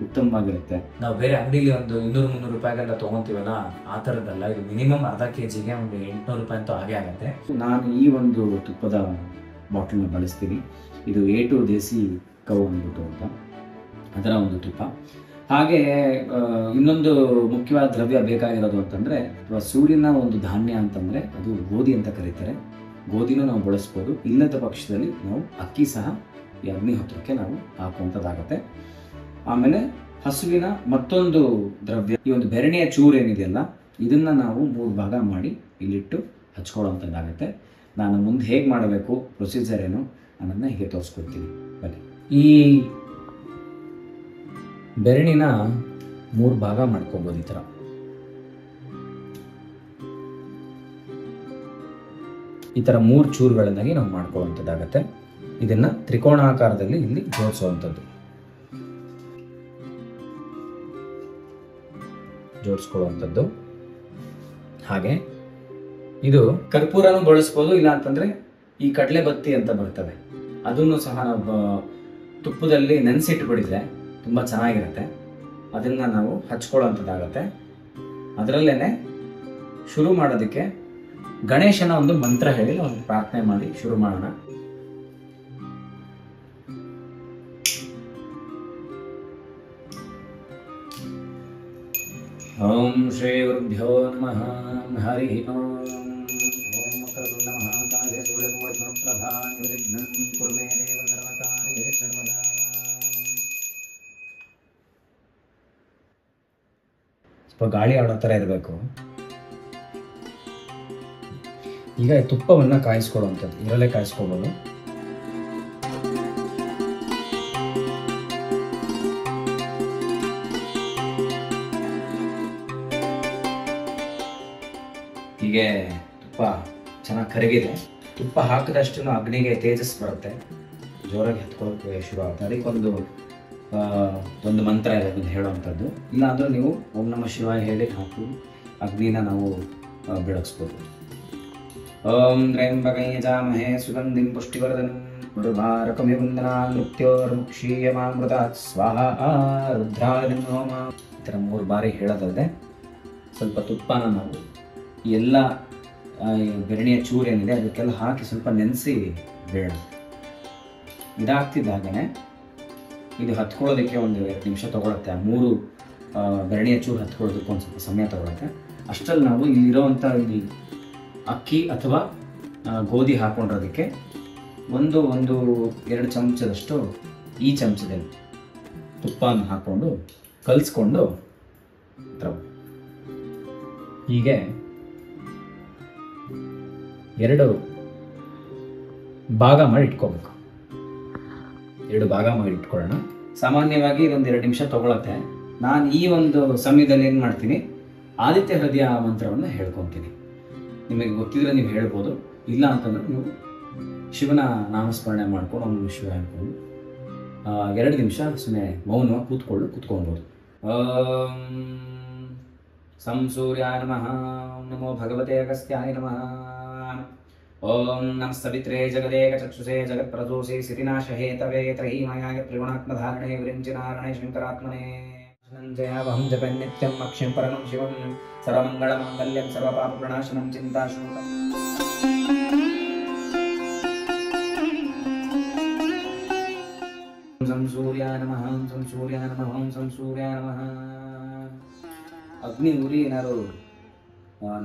ಉತ್ತಮವಾಗಿರುತ್ತೆ. ನಾವು ಬೇರೆ ಅಂಗಡಿಲಿ ಒಂದು 200-300 ರೂಪಾಯಿಗೆಲ್ಲ ತೊಗೊತೀವಲ್ಲ, ಆ ಥರದ್ದಲ್ಲ. ಇದು ಮಿನಿಮಮ್ ಅರ್ಧ kg ಒಂದು 800 ರೂಪಾಯಿ ಅಂತೂ ಹಾಗೆ ಆಗುತ್ತೆ. ನಾನು ಈ ಒಂದು ತುಪ್ಪದ ಬಾಟಲ್ನ ಬಳಸ್ತೀನಿ. ಇದು A2 ದೇಸಿ ಕೌ ಅಂದ್ಬಿಟ್ಟು ಅಂತ, ಅದರ ಒಂದು ತುಪ್ಪ. ಹಾಗೆ ಇನ್ನೊಂದು ಮುಖ್ಯವಾದ ದ್ರವ್ಯ ಬೇಕಾಗಿರೋದು ಅಂತಂದರೆ, ಸೂರ್ಯನ ಒಂದು ಧಾನ್ಯ ಅಂತಂದರೆ ಅದು ಗೋಧಿ ಅಂತ ಕರೀತಾರೆ. ಗೋಧಿನೂ ನಾವು ಬಳಸ್ಬೋದು. ಇಲ್ಲದ ಪಕ್ಷದಲ್ಲಿ ನಾವು ಅಕ್ಕಿ ಸಹ ಈ ಅಗ್ನಿಹೋತ್ರಕ್ಕೆ ನಾವು ಹಾಕುವಂಥದ್ದಾಗತ್ತೆ. ಆಮೇಲೆ ಹಸುವಿನ ಮತ್ತೊಂದು ದ್ರವ್ಯ, ಈ ಒಂದು ಬೆರಣಿಯ ಚೂರು ಏನಿದೆಯಲ್ಲ, ಇದನ್ನು ನಾವು 3 ಭಾಗ ಮಾಡಿ ಇಲ್ಲಿಟ್ಟು ಹಚ್ಕೊಳ್ಳೋವಂಥದ್ದಾಗತ್ತೆ. ನಾನು ಮುಂದೆ ಹೇಗೆ ಮಾಡಬೇಕು, ಪ್ರೊಸೀಜರ್ ಏನು ಅನ್ನೋದನ್ನ ಹೀಗೆ ತೋರಿಸ್ಕೊಡ್ತೀನಿ ಬನ್ನಿ. ಈ ಬೆರಣಿನ 3 ಭಾಗ ಮಾಡ್ಕೊಬೋದು. ಈ ಥರ ಈ ಥರ 3 ಚೂರುಗಳನ್ನಾಗಿ ನಾವು ಮಾಡ್ಕೊಳ್ಳುವಂಥದ್ದಾಗತ್ತೆ. ಇದನ್ನು ತ್ರಿಕೋಣಾಕಾರದಲ್ಲಿ ಇಲ್ಲಿ ಜೋಡಿಸ್ಕೊಳ್ಳುವಂಥದ್ದು. ಹಾಗೆ ಇದು ಕರ್ಪೂರನೂ ಬಳಸ್ಬೋದು, ಇಲ್ಲ ಅಂತಂದರೆ ಈ ಕಡಲೆ ಬತ್ತಿ ಅಂತ ಬರ್ತವೆ, ಅದನ್ನು ಸಹ ನಾವು ತುಪ್ಪದಲ್ಲಿ ನೆನೆಸಿಟ್ಬಿಡಿದ್ರೆ ತುಂಬ ಚೆನ್ನಾಗಿರುತ್ತೆ. ಅದನ್ನು ನಾವು ಹಚ್ಕೊಳ್ಳೋವಂಥದ್ದಾಗತ್ತೆ. ಅದರಲ್ಲೇ ಶುರು ಮಾಡೋದಕ್ಕೆ ಗಣೇಶನ ಒಂದು ಮಂತ್ರ ಹೇಳಿ ಒಂದು ಪ್ರಾರ್ಥನೆ ಮಾಡಿ ಶುರು ಮಾಡೋಣ. ಓಂ ಶ್ರೀ ಗುರುಭ್ಯೋ ನಮಃ. ಹರಿ ಓಂ. ಓಂ ವಕ್ರತುಂಡ ಮಹಾಕಾಯ ಸೂರ್ಯಕೋಟಿ ಸಮಪ್ರಭಾ ನಿರ್ವಿಘ್ನಂ ಕುರು ಮೇ ದೇವ ಸರ್ವಕಾರ್ಯೇಷು ಸರ್ವದಾ. ಸ್ವಲ್ಪ ಗಾಳಿ ಆಡೋ ಥರ ಇರಬೇಕು. ಈಗ ತುಪ್ಪವನ್ನು ಕಾಯಿಸ್ಕೊಳ್ಳುವಂಥದ್ದು, ಇದರಲ್ಲೇ ಕಾಯಿಸ್ಕೊಬೋದು. ಹೀಗೆ ತುಪ್ಪ ಚೆನ್ನಾಗಿ ಕರಗಿದೆ. ತುಪ್ಪ ಹಾಕಿದಷ್ಟು ಅಗ್ನಿಗೆ ತೇಜಸ್ ಬರುತ್ತೆ, ಜೋರಾಗಿ ಹತ್ಕೊಳ್ಳೋಕ್ಕೆ ಶುರು ಆಗುತ್ತೆ. ಅದಕ್ಕೊಂದು ಮಂತ್ರ ಇದೆ, ಅದನ್ನು ಹೇಳುವಂಥದ್ದು. ಇಲ್ಲಾಂದ್ರೆ ನೀವು ಓಂ ನಮಃ ಶಿವಾಯ ಹೇಳಿ ಹಾಕಿ ಅಗ್ನಿನ ನಾವು ಬೆಳಗಿಸ್ಬೋದು. ಓಂ ತ್ರಯಂಬಕಂ ಯಜಾಮಹೇ ಸುಗಂಧಿಂ ಪುಷ್ಟಿವರ್ಧನಂ ಉರ್ವಾರುಕಮಿವ ವಂದನಾನ್ ಮೃತ್ಯೋರ್ಮುಕ್ಷೀಯಮಾಮೃತಾತ್ ಸ್ವಾಹಾ ರುದ್ರಾಯ ನಮಃ. ಈ ಥರ 3 ಬಾರಿ ಹೇಳೋದಲ್ಲದೆ ಸ್ವಲ್ಪ ತುಪ್ಪನ ನಾವು ಎಲ್ಲ ಬೆರಣಿಯ ಚೂರು ಏನಿದೆ ಅದಕ್ಕೆಲ್ಲ ಹಾಕಿ ಸ್ವಲ್ಪ ನೆನೆಸಿ ಬೇಡ. ಇದಾಗ್ತಿದ್ದಾಗನೇ ಇದು ಹತ್ಕೊಳ್ಳೋದಕ್ಕೆ ಒಂದು 2 ನಿಮಿಷ ತೊಗೊಳುತ್ತೆ. 3 ಬೆರಣಿಯ ಚೂರು ಹತ್ಕೊಳ್ಳೋದಕ್ಕೆ ಒಂದು ಸ್ವಲ್ಪ ಸಮಯ ತೊಗೊಳುತ್ತೆ. ಅಷ್ಟರಲ್ಲಿ ನಾವು ಇಲ್ಲಿರೋವಂಥ ಇಲ್ಲಿ ಅಕ್ಕಿ ಅಥವಾ ಗೋಧಿ ಹಾಕೊಂಡಿರೋದಕ್ಕೆ ಒಂದು 2 ಚಮಚದಷ್ಟು ಈ ಚಮಚದಲ್ಲಿ ತುಪ್ಪನ ಹಾಕ್ಕೊಂಡು ಕಲಿಸ್ಕೊಂಡು ಹೀಗೆ 2 ಭಾಗ ಮಾಡಿ ಇಟ್ಕೋಬೇಕು. 2 ಭಾಗ ಮಾಡಿ ಇಟ್ಕೊಳ್ಳೋಣ. ಸಾಮಾನ್ಯವಾಗಿ ಇದೊಂದು 2 ನಿಮಿಷ ತೊಗೊಳತ್ತೆ. ನಾನು ಈ ಒಂದು ಸಮಯದಲ್ಲಿ ಏನು ಮಾಡ್ತೀನಿ, ಆದಿತ್ಯ ಹೃದಯ ಮಂತ್ರವನ್ನು ಹೇಳ್ಕೊತೀನಿ. ನಿಮಗೆ ಗೊತ್ತಿದ್ರೆ ನೀವು ಹೇಳ್ಬೋದು, ಇಲ್ಲ ಅಂತಂದ್ರೆ ನೀವು ಶಿವನ ನಾಮಸ್ಮರಣೆ ಮಾಡ್ಕೊಂಡು ಒಂದು ಶಿವ ಹೇಳ್ಕೊಂಡು 2 ನಿಮಿಷ ಸುಮ್ಮನೆ ಮೌನವಾಗಿ ಕೂತ್ಕೊಳ್ಬೋದು. ಸಂ ಸೂರ್ಯಾಯ ನಮಃ. ಓಂ ನಮೋ ಭಗವತೆ ಅಗಸ್ತ್ಯಾಯ ನಮಃ. ಓಂ ನಮಃ ಸವಿತ್ರೇ ಜಗದೇಕ ಚಕ್ಷುಷೇ ಜಗತ್ಪ್ರಸೂಸೇ ಸ್ಥಿತಿನಾಶ ಹೇತವೇ ತ್ರಯೀಮಯಾಯ ತ್ರಿಗುಣಾತ್ಮಧಾರಣೆ ವಿರಿಂಚಿನಾರಣೆ ಶಂಕರಾತ್ಮನೇ ಧನಂಜಯಾವಹಂ ಜಪನ್ ನಿತ್ಯಂ ಅಕ್ಷಯಂ ಪರಮಂ ಶಿವಂ ಸರ್ವಮಂಗಳಮಾಂಗಲ್ಯಂ ಸರ್ವಪಾಪಪ್ರಣಾಶನಂ ಚಿಂತಾಶೂಲಂ. ಸಂ ಸೂರ್ಯಾಯ ನಮಃ ಸಂ ಸೂರ್ಯಾಯ ನಮಃ ಸಂ ಸೂರ್ಯಾಯ ನಮಃ. ಅಗ್ನಿ ಉರಿ ಏನಾದ್ರು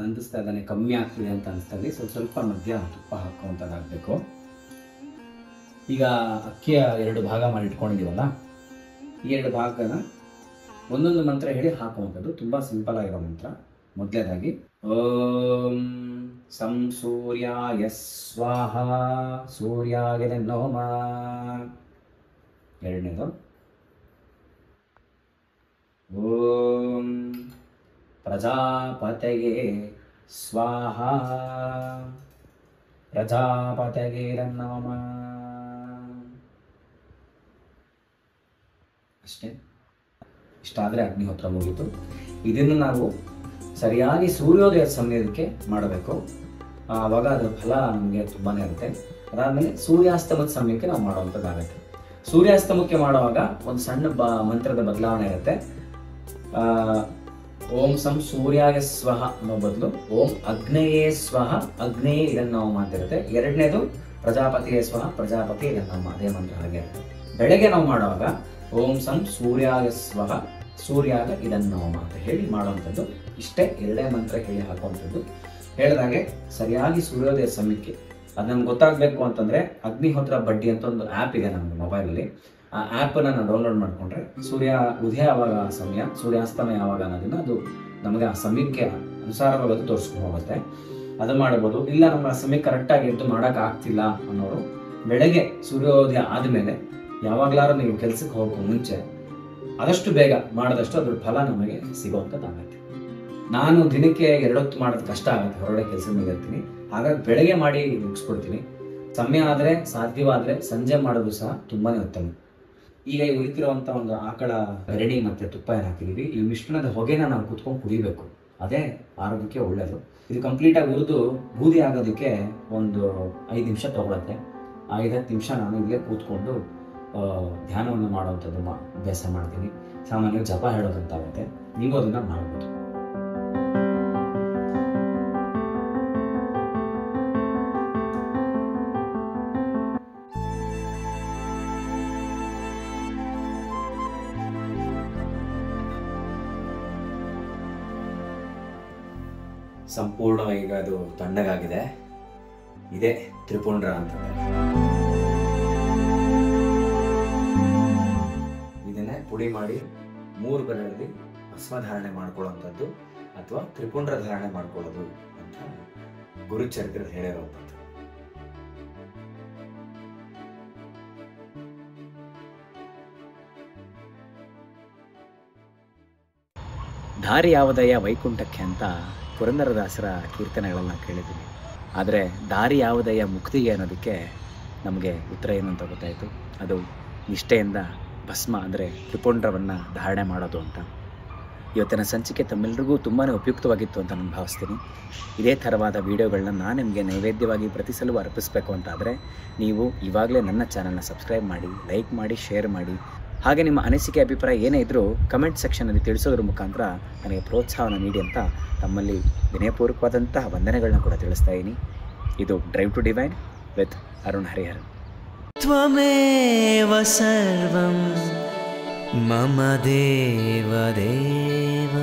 ನಂದಿಸ್ತಾ ಇದ್ದಾನೆ, ಕಮ್ಮಿ ಆಗ್ತಿದೆ ಅಂತ ಅನಿಸ್ತಾ ಇದೆ, ಸ್ವಲ್ಪ ಮಧ್ಯ ತುಪ್ಪ ಹಾಕುವಂಥದ್ದಾಗಬೇಕು. ಈಗ ಅಕ್ಕಿಯ 2 ಭಾಗ ಮಾಡಿ ಇಟ್ಕೊಂಡಿದ್ದೀವಲ್ಲ, ಈ 2 ಭಾಗನ ಒಂದೊಂದು ಮಂತ್ರ ಹೇಳಿ ಹಾಕುವಂಥದ್ದು. ತುಂಬ ಸಿಂಪಲ್ ಆಗಿರೋ ಮಂತ್ರ. ಮೊದಲನೇದಾಗಿ ಓಂ ಸಂ ಸೂರ್ಯಾಯ ಸ್ವಾಹ, ಸೂರ್ಯಾಯ ನಮಃ. ಎರಡನೇದು ಓಂ ಪ್ರಜಾಪತಯೇ ಸ್ವಾಹ, ಪ್ರಜಾಪತಯೇ ನಮಃ. ಅಷ್ಟೇ. ಇಷ್ಟಾದರೆ ಅಗ್ನಿಹೋತ್ರ ಮುಗೀತು. ಇದನ್ನು ನಾವು ಸರಿಯಾಗಿ ಸೂರ್ಯೋದಯದ ಸಮಯಕ್ಕೆ ಮಾಡಬೇಕು. ಆವಾಗ ಅದರ ಫಲ ನಮಗೆ ತುಂಬಾ ಇರುತ್ತೆ. ಅದಾದಮೇಲೆ ಸೂರ್ಯಾಸ್ತಮದ ಸಮಯಕ್ಕೆ ನಾವು ಮಾಡುವಂಥದ್ದಾಗುತ್ತೆ. ಸೂರ್ಯಾಸ್ತಮಕ್ಕೆ ಮಾಡುವಾಗ ಒಂದು ಸಣ್ಣ ಮಂತ್ರದ ಬದಲಾವಣೆ ಇರುತ್ತೆ. ಓಂ ಸಂ ಸೂರ್ಯಾಯ ಸ್ವಹ ಅನ್ನೋ ಬದಲು ಓಂ ಅಗ್ನೇಯೇ ಸ್ವಹ, ಅಗ್ನೇಯೇ ಇದನ್ನೋಮ ಅಂತ ಇರುತ್ತೆ. ಎರಡನೇದು ಪ್ರಜಾಪತಿಯೇ ಸ್ವಹ, ಪ್ರಜಾಪತಿ ಇದನ್ನೋಮ, ಅದೇ ಮಂತ್ರ ಹಾಗೆ ಇರುತ್ತೆ. ಬೆಳಗ್ಗೆ ನಾವು ಮಾಡುವಾಗ ಓಂ ಸಂ ಸೂರ್ಯಾಯ ಸ್ವಹ, ಸೂರ್ಯಾಗ ಇದನ್ನೋಮ ಅಂತ ಹೇಳಿ ಮಾಡುವಂಥದ್ದು. ಇಷ್ಟೇ 2 ಮಂತ್ರ ಹೇಳಿ ಹಾಕುವಂಥದ್ದು. ಹೇಳಿದಾಗೆ ಸರಿಯಾಗಿ ಸೂರ್ಯೋದಯ ಸಮಯಕ್ಕೆ ಅದು ನಮ್ಗೆ ಗೊತ್ತಾಗಬೇಕು ಅಂತಂದರೆ ಅಗ್ನಿಹೋತ್ರ ಬಡ್ಡಿ ಅಂತ ಒಂದು ಆ್ಯಪ್ ಇದೆ ನಮ್ಮ ಮೊಬೈಲಲ್ಲಿ. ಆ ಆ್ಯಪನ್ನು ನಾವು ಡೌನ್ಲೋಡ್ ಮಾಡಿಕೊಂಡ್ರೆ ಸೂರ್ಯ ಉದಯ ಯಾವಾಗ ಸಮಯ, ಸೂರ್ಯಾಸ್ತಮ ಯಾವಾಗ ಅನ್ನೋದನ್ನು ಅದು ನಮಗೆ ಆ ಸಮಯಕ್ಕೆ ಅನುಸಾರವಾಗಿ ಅದು ತೋರಿಸ್ಕೊಂಡು ಹೋಗುತ್ತೆ. ಅದು ಮಾಡ್ಬೋದು. ಇಲ್ಲ ನಮ್ಗೆ ಆ ಸಮಯ ಕರೆಕ್ಟಾಗಿ ಎದ್ದು ಮಾಡೋಕ್ಕಾಗ್ತಿಲ್ಲ ಅನ್ನೋರು ಬೆಳಗ್ಗೆ ಸೂರ್ಯೋದಯ ಆದಮೇಲೆ ಯಾವಾಗಲಾರು ನೀವು ಕೆಲಸಕ್ಕೆ ಹೋಗೋ ಮುಂಚೆ ಆದಷ್ಟು ಬೇಗ ಮಾಡಿದಷ್ಟು ಅದ್ರ ಫಲ ನಮಗೆ ಸಿಗೋವಂಥದ್ದಾಗತ್ತೆ. ನಾನು ದಿನಕ್ಕೆ 2 ಹೊತ್ತು ಮಾಡೋದು ಕಷ್ಟ ಆಗುತ್ತೆ, ಹೊರಗಡೆ ಕೆಲಸದ ಮೇಲೆ ಇರ್ತೀನಿ. ಹಾಗಾಗಿ ಬೆಳಗ್ಗೆ ಮಾಡಿ ಮುಗಿಸ್ಕೊಡ್ತೀನಿ. ಸಮಯ ಆದರೆ ಸಾಧ್ಯವಾದರೆ ಸಂಜೆ ಮಾಡೋದು ಸಹ ತುಂಬಾ ಉತ್ತಮ. ಈಗ ಈ ಉರಿತಿರುವಂಥ ಒಂದು ಆಕಳ ಗರಣಿ ಮತ್ತು ತುಪ್ಪ ಏನು ಹಾಕಿದ್ದೀವಿ, ಈ ಮಿಶ್ರಣದ ಹೊಗೆನ ನಾವು ಕುತ್ಕೊಂಡು ಕುಡಿಬೇಕು. ಅದೇ ಆರೋಗ್ಯಕ್ಕೆ ಒಳ್ಳೆಯದು. ಇದು ಕಂಪ್ಲೀಟಾಗಿ ಹುರಿದು ಬೂದಿ ಆಗೋದಕ್ಕೆ ಒಂದು 5 ನಿಮಿಷ ತಗೊಳುತ್ತೆ. 5-10 ನಿಮಿಷ ನಾನು ಇಲ್ಲೇ ಕೂತ್ಕೊಂಡು ಧ್ಯಾನವನ್ನು ಮಾಡುವಂಥದ್ದು ಅಭ್ಯಾಸ ಮಾಡ್ತೀನಿ. ಸಾಮಾನ್ಯವಾಗಿ ಜಪ ಹೇಳೋದಂತಾಗುತ್ತೆ. ನೀವು ಅದನ್ನು ಮಾಡ್ಬೋದು. ಸಂಪೂರ್ಣವಾಗಿ ಈಗ ಅದು ತಣ್ಣಗಾಗಿದೆ. ಇದೇ ತ್ರಿಪುಂಡ್ರ ಅಂತಂದರೆ. ಇದನ್ನೇ ಪುಡಿ ಮಾಡಿ 3 ಬೆರಳಲ್ಲಿ ಭಸ್ಮಧಾರಣೆ ಮಾಡ್ಕೊಳ್ಳುವಂಥದ್ದು ಅಥವಾ ತ್ರಿಪುಂಡ್ರ ಧಾರಣೆ ಮಾಡ್ಕೊಳ್ಳೋದು ಅಂತ ಗುರುಚರಿತ್ರೆ ಹೇಳಿರುವಂಥದ್ದು. ದಾರಿ ಯಾವುದಯ್ಯ ವೈಕುಂಠಕ್ಕೆ ಅಂತ ಪುರಂದರದಾಸರ ಕೀರ್ತನೆಗಳನ್ನು ಕೇಳಿದ್ದೀನಿ. ಆದರೆ ದಾರಿ ಯಾವುದಯ್ಯ ಮುಕ್ತಿಗೆ ಅನ್ನೋದಕ್ಕೆ ನಮಗೆ ಉತ್ತರ ಏನು ಅಂತ ಗೊತ್ತಾಯಿತು. ಅದು ನಿಷ್ಠೆಯಿಂದ ಭಸ್ಮ ಅಂದರೆ ತ್ರಿಪುಂಡ್ರವನ್ನು ಧಾರಣೆ ಮಾಡೋದು ಅಂತ. ಇವತ್ತಿನ ಸಂಚಿಕೆ ತಮ್ಮೆಲ್ಲರಿಗೂ ತುಂಬಾ ಉಪಯುಕ್ತವಾಗಿತ್ತು ಅಂತ ನಾನು ಭಾವಿಸ್ತೀನಿ. ಇದೇ ಥರವಾದ ವೀಡಿಯೋಗಳನ್ನ ನಾನು ನಿಮಗೆ ನೈವೇದ್ಯವಾಗಿ ಪ್ರತಿ ಸಲವೂ ಅರ್ಪಿಸಬೇಕು ಅಂತಾದರೆ ನೀವು ಇವಾಗಲೇ ನನ್ನ ಚಾನಲ್ನ ಸಬ್ಸ್ಕ್ರೈಬ್ ಮಾಡಿ, ಲೈಕ್ ಮಾಡಿ, ಶೇರ್ ಮಾಡಿ. ಹಾಗೆ ನಿಮ್ಮ ಅನಿಸಿಕೆ ಅಭಿಪ್ರಾಯ ಏನೇ ಇದ್ದರೂ ಕಮೆಂಟ್ ಸೆಕ್ಷನಲ್ಲಿ ತಿಳಿಸೋದ್ರ ಮುಖಾಂತರ ನನಗೆ ಪ್ರೋತ್ಸಾಹವನ್ನು ನೀಡಿ ಅಂತ ತಮ್ಮಲ್ಲಿ ವಿನಯಪೂರ್ವಕವಾದಂತಹ ವಂದನೆಗಳನ್ನ ಕೂಡ ತಿಳಿಸ್ತಾ ಇದ್ದೀನಿ. ಇದು Drive to Divine with Arun Hariharan. ತ್ವಮೇವ ಸರ್ವಂ ಮಮ ದೇವ ದೇವ.